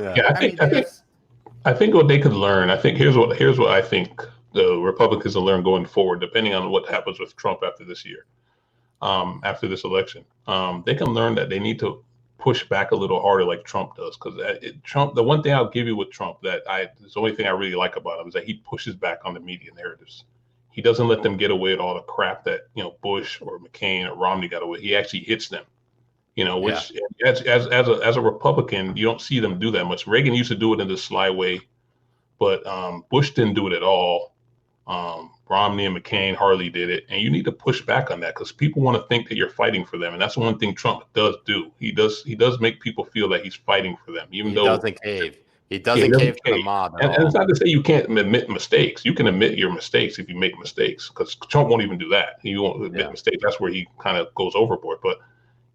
I think what they could learn, here's what I think the Republicans will learn going forward, depending on what happens with Trump after this year, after this election. They can learn that they need to push back a little harder like Trump does, because Trump, the one thing I'll give you with Trump is the only thing I really like about him is that he pushes back on the media narratives. He doesn't let them get away with all the crap that Bush or McCain or Romney got away. He actually hits them, which as a Republican, you don't see them do that much. Reagan used to do it in this sly way, but Bush didn't do it at all. Romney and McCain hardly did it, and you need to push back on that, because people want to think that you're fighting for them, and that's one thing Trump does do. He does make people feel that he's fighting for them, even though he doesn't cave. He doesn't cave to the mob. And it's not to say you can't admit mistakes. You can admit your mistakes if you make mistakes, because Trump won't even do that. He won't admit mistakes. That's where he kind of goes overboard. But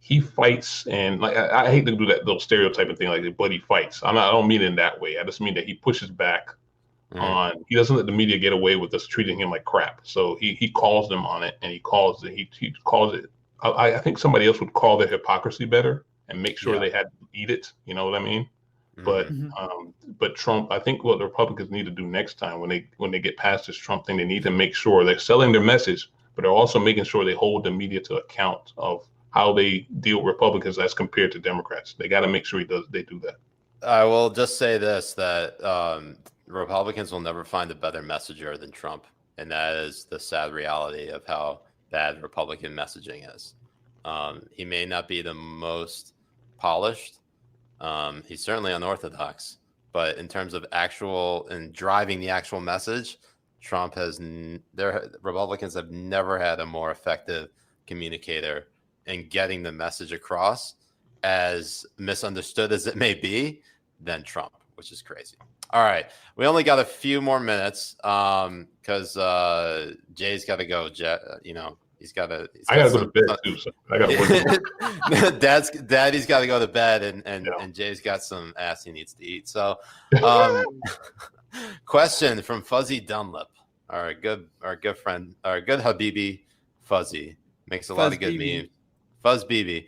he fights, and like I hate to do that little stereotyping thing, like, but he fights. I don't mean it in that way. I just mean that he pushes back. He doesn't let the media get away with us treating him like crap. So he calls them on it, and he calls it. I think somebody else would call their hypocrisy better and make sure they had to eat it. You know what I mean? But Trump, I think what the Republicans need to do next time when they get past this Trump thing, they need to make sure they're selling their message, but they're also making sure they hold the media to account of how they deal with Republicans as compared to Democrats. They got to make sure they do that. I will just say this, that Republicans will never find a better messenger than Trump. And that is the sad reality of how bad Republican messaging is. He may not be the most polished. He's certainly unorthodox. But in terms of driving the actual message, Republicans have never had a more effective communicator in getting the message across, as misunderstood as it may be, than Trump, which is crazy. All right, we only got a few more minutes because Jay's got to go. He's got to. I got to go to bed too. So I got to work. Daddy's got to go to bed, and Jay's got some ass he needs to eat. So, question from Fuzzy Dunlap, our good friend, our good Habibi Fuzzy, makes a lot of good memes. Fuzz BB.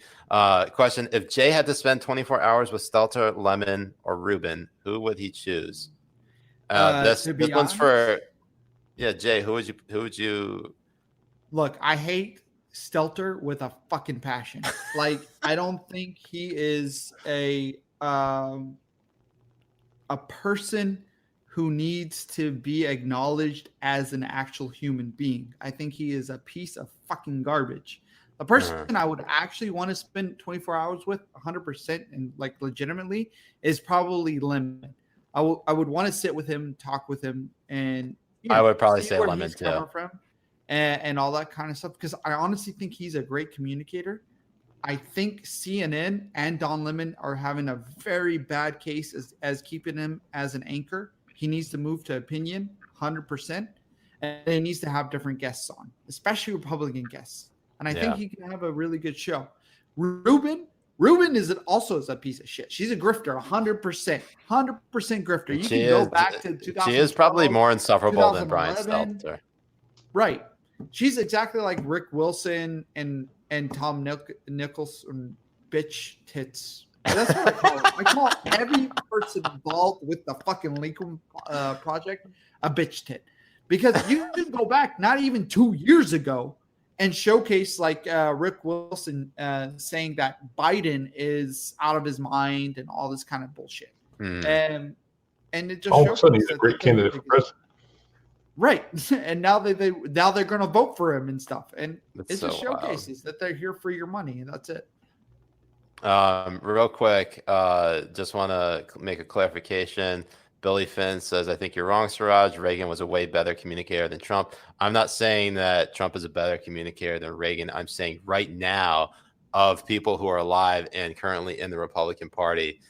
Question: if Jay had to spend 24 hours with Stelter, Lemon, or Ruben, who would he choose? This one's for Jay. Who would you? Look, I hate Stelter with a fucking passion. Like, I don't think he is a person who needs to be acknowledged as an actual human being. I think he is a piece of fucking garbage. A person I would actually want to spend 24 hours with 100% and like legitimately is probably Lemon. I would want to sit with him, talk with him, and I would probably say Lemon too. And all that kind of stuff, because I honestly think he's a great communicator. I think CNN and Don Lemon are having a very bad case as keeping him as an anchor. He needs to move to opinion 100%, and he needs to have different guests on, especially Republican guests. And I think he can have a really good show. Ruben is also a piece of shit. She's a grifter, 100%, 100% grifter. You can go back to 2000. She is probably more insufferable than Brian Stelter. Right. She's exactly like Rick Wilson and Tom Nicholson, bitch tits. That's what I call it. I call every person involved with the fucking Lincoln project a bitch tit. Because you can go back not even 2 years ago and showcase like Rick Wilson saying that Biden is out of his mind and all this kind of bullshit. And it just all of a sudden he's a great candidate for president. Right. And now they're going to vote for him and stuff. And it just showcases that they're here for your money, and that's it. Real quick, just want to make a clarification. Billy Finn says, I think you're wrong, Siraj. Reagan was a way better communicator than Trump. I'm not saying that Trump is a better communicator than Reagan. I'm saying right now, of people who are alive and currently in the Republican Party,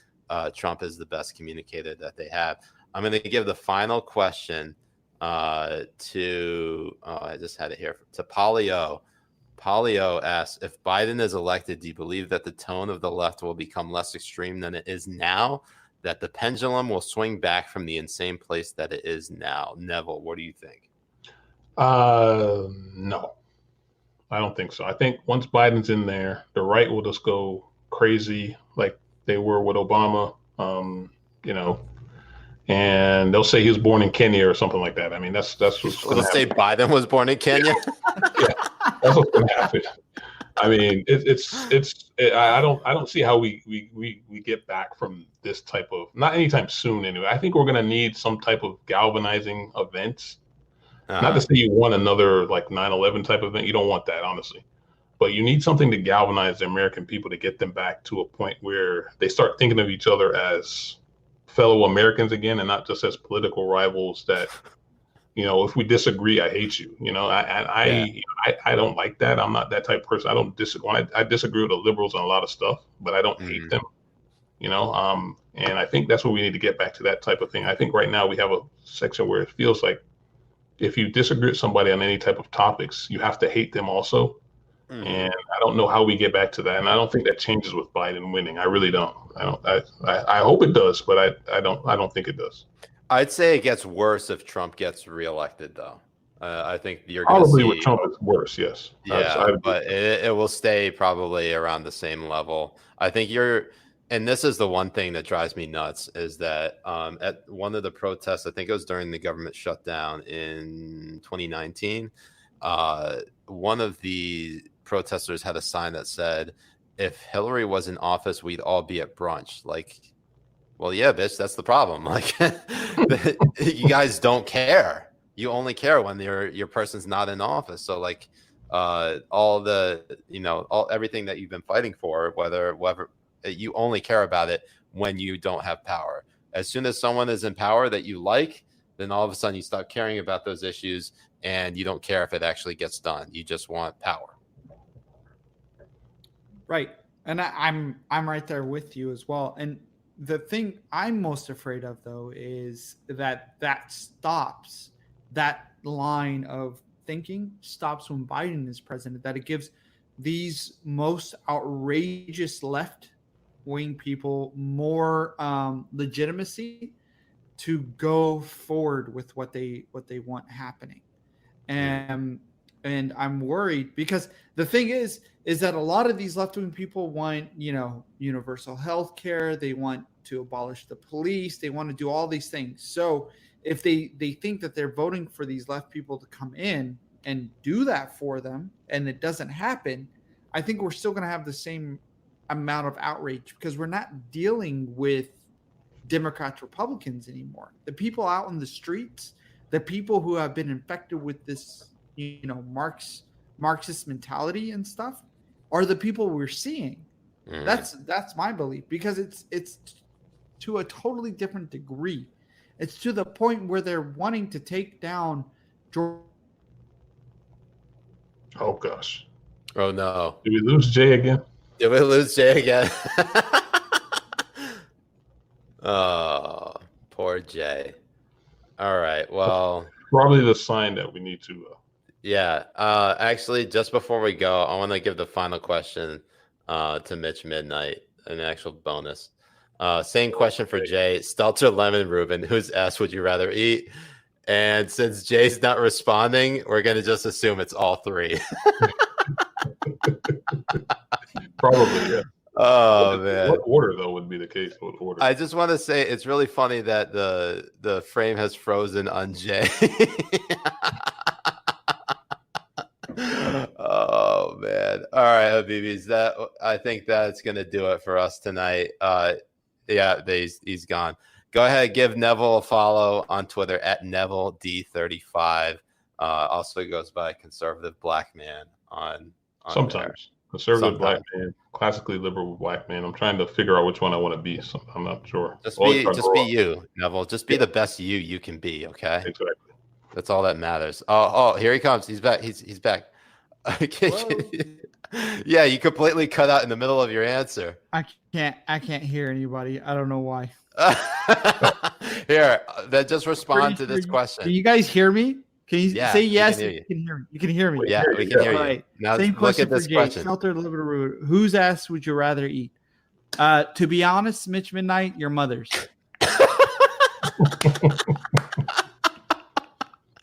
Trump is the best communicator that they have. I'm going to give the final question I just had it here, to Polio. Polio asks, if Biden is elected, do you believe that the tone of the left will become less extreme than it is now? That the pendulum will swing back from the insane place that it is now? Neville, what do you think? No, I don't think so. I think once Biden's in there, the right will just go crazy like they were with Obama, and they'll say he was born in Kenya or something like that. I mean, that's what's going to happen. Let's say Biden was born in Kenya. Yeah, that's what's going to happen. I mean, I don't see how we get back from this type of, not anytime soon anyway. I think we're going to need some type of galvanizing events. Not to say you want another like 9/11 type event. You don't want that, honestly. But you need something to galvanize the American people to get them back to a point where they start thinking of each other as fellow Americans again, and not just as political rivals that, if we disagree, I hate you. I don't like that. I'm not that type of person. I disagree with the liberals on a lot of stuff, but I don't hate them. And I think that's what we need to get back to, that type of thing. I think right now we have a section where it feels like if you disagree with somebody on any type of topics, you have to hate them also. And I don't know how we get back to that. And I don't think that changes with Biden winning. I really don't. I hope it does, but I don't think it does. I'd say it gets worse if Trump gets reelected, though. I think you're going to see, probably with Trump it's worse. Yes. Yeah, but it will stay probably around the same level. I think and this is the one thing that drives me nuts, is that at one of the protests, I think it was during the government shutdown in 2019, one of the protesters had a sign that said, if Hillary was in office, we'd all be at brunch. Like, well, yeah, bitch, that's the problem. Like, you guys don't care. You only care when your person's not in office. So like, all everything that you've been fighting for, whether you only care about it when you don't have power. As soon as someone is in power that you like, then all of a sudden you stop caring about those issues and you don't care if it actually gets done. You just want power. Right. And I'm right there with you as well. And the thing I'm most afraid of, though, is that stops, that line of thinking stops when Biden is president, that it gives these most outrageous left-wing people more legitimacy to go forward with what they want happening. And I'm worried because the thing is that a lot of these left-wing people want, universal health care. They want to abolish the police. They want to do all these things. So if they think that they're voting for these left people to come in and do that for them, and it doesn't happen, I think we're still going to have the same amount of outrage because we're not dealing with Democrats, Republicans anymore. The people out in the streets, the people who have been infected with this, Marxist mentality and stuff, are the people we're seeing. That's my belief, because it's to a totally different degree. It's to the point where they're wanting to take down George. Oh gosh. Oh no. Did we lose Jay again? Did we lose Jay again? Oh, poor Jay. All right. Well, probably the sign that we need to. Yeah. Actually, just before we go, I want to give the final question to Mitch Midnight, an actual bonus. Same question for Jay. Stelter, Lemon, Ruben, whose ass would you rather eat? And since Jay's not responding, we're going to just assume it's all three. Probably, yeah. Oh, man. What order, though, would be the case? What order? I just want to say it's really funny that the frame has frozen on Jay. Oh, man. All right, Habibis. I think that's going to do it for us tonight. Yeah, he's gone. Go ahead, give Neville a follow on Twitter at NevilleD35. Also goes by Conservative Black Man on sometimes. Conservative black man, classically liberal black man. I'm trying to figure out which one I want to be. So I'm not sure. Just be you, Neville. Just be the best you can be. Okay. Exactly. That's all that matters. Oh, here he comes. He's back. He's back. Yeah, you completely cut out in the middle of your answer. I can't hear anybody. I don't know why. Here, then just respond to this question. Can you guys hear me? Can you say yes? You can hear me. You can hear me. Yeah, we can hear you. Right. Now Same look at this for Jay. question. Sheltered, liberal, rude. Whose ass would you rather eat? To be honest, Mitch Midnight, your mother's.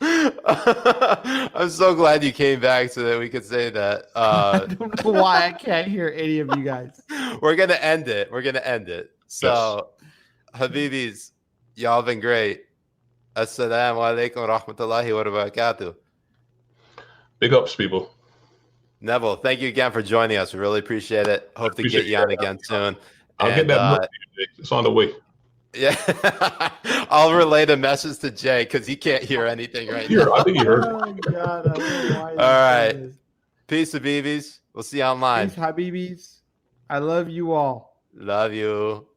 I'm so glad you came back so that we could say that. I don't know why I can't hear any of you guys. We're gonna end it. So, Habibis, y'all been great. Assalamu alaikum wa rahmatullahi wa barakatuh. Big ups, people. Neville, thank you again for joining us. We really appreciate it. Hope to get you on again soon. I'll get that. It's on the way. Yeah, I'll relay the message to Jay because he can't hear anything right now. I think he heard. Oh God! I don't know why. All right, peace, Habibis. We'll see you online. Peace, Habibis. I love you all. Love you.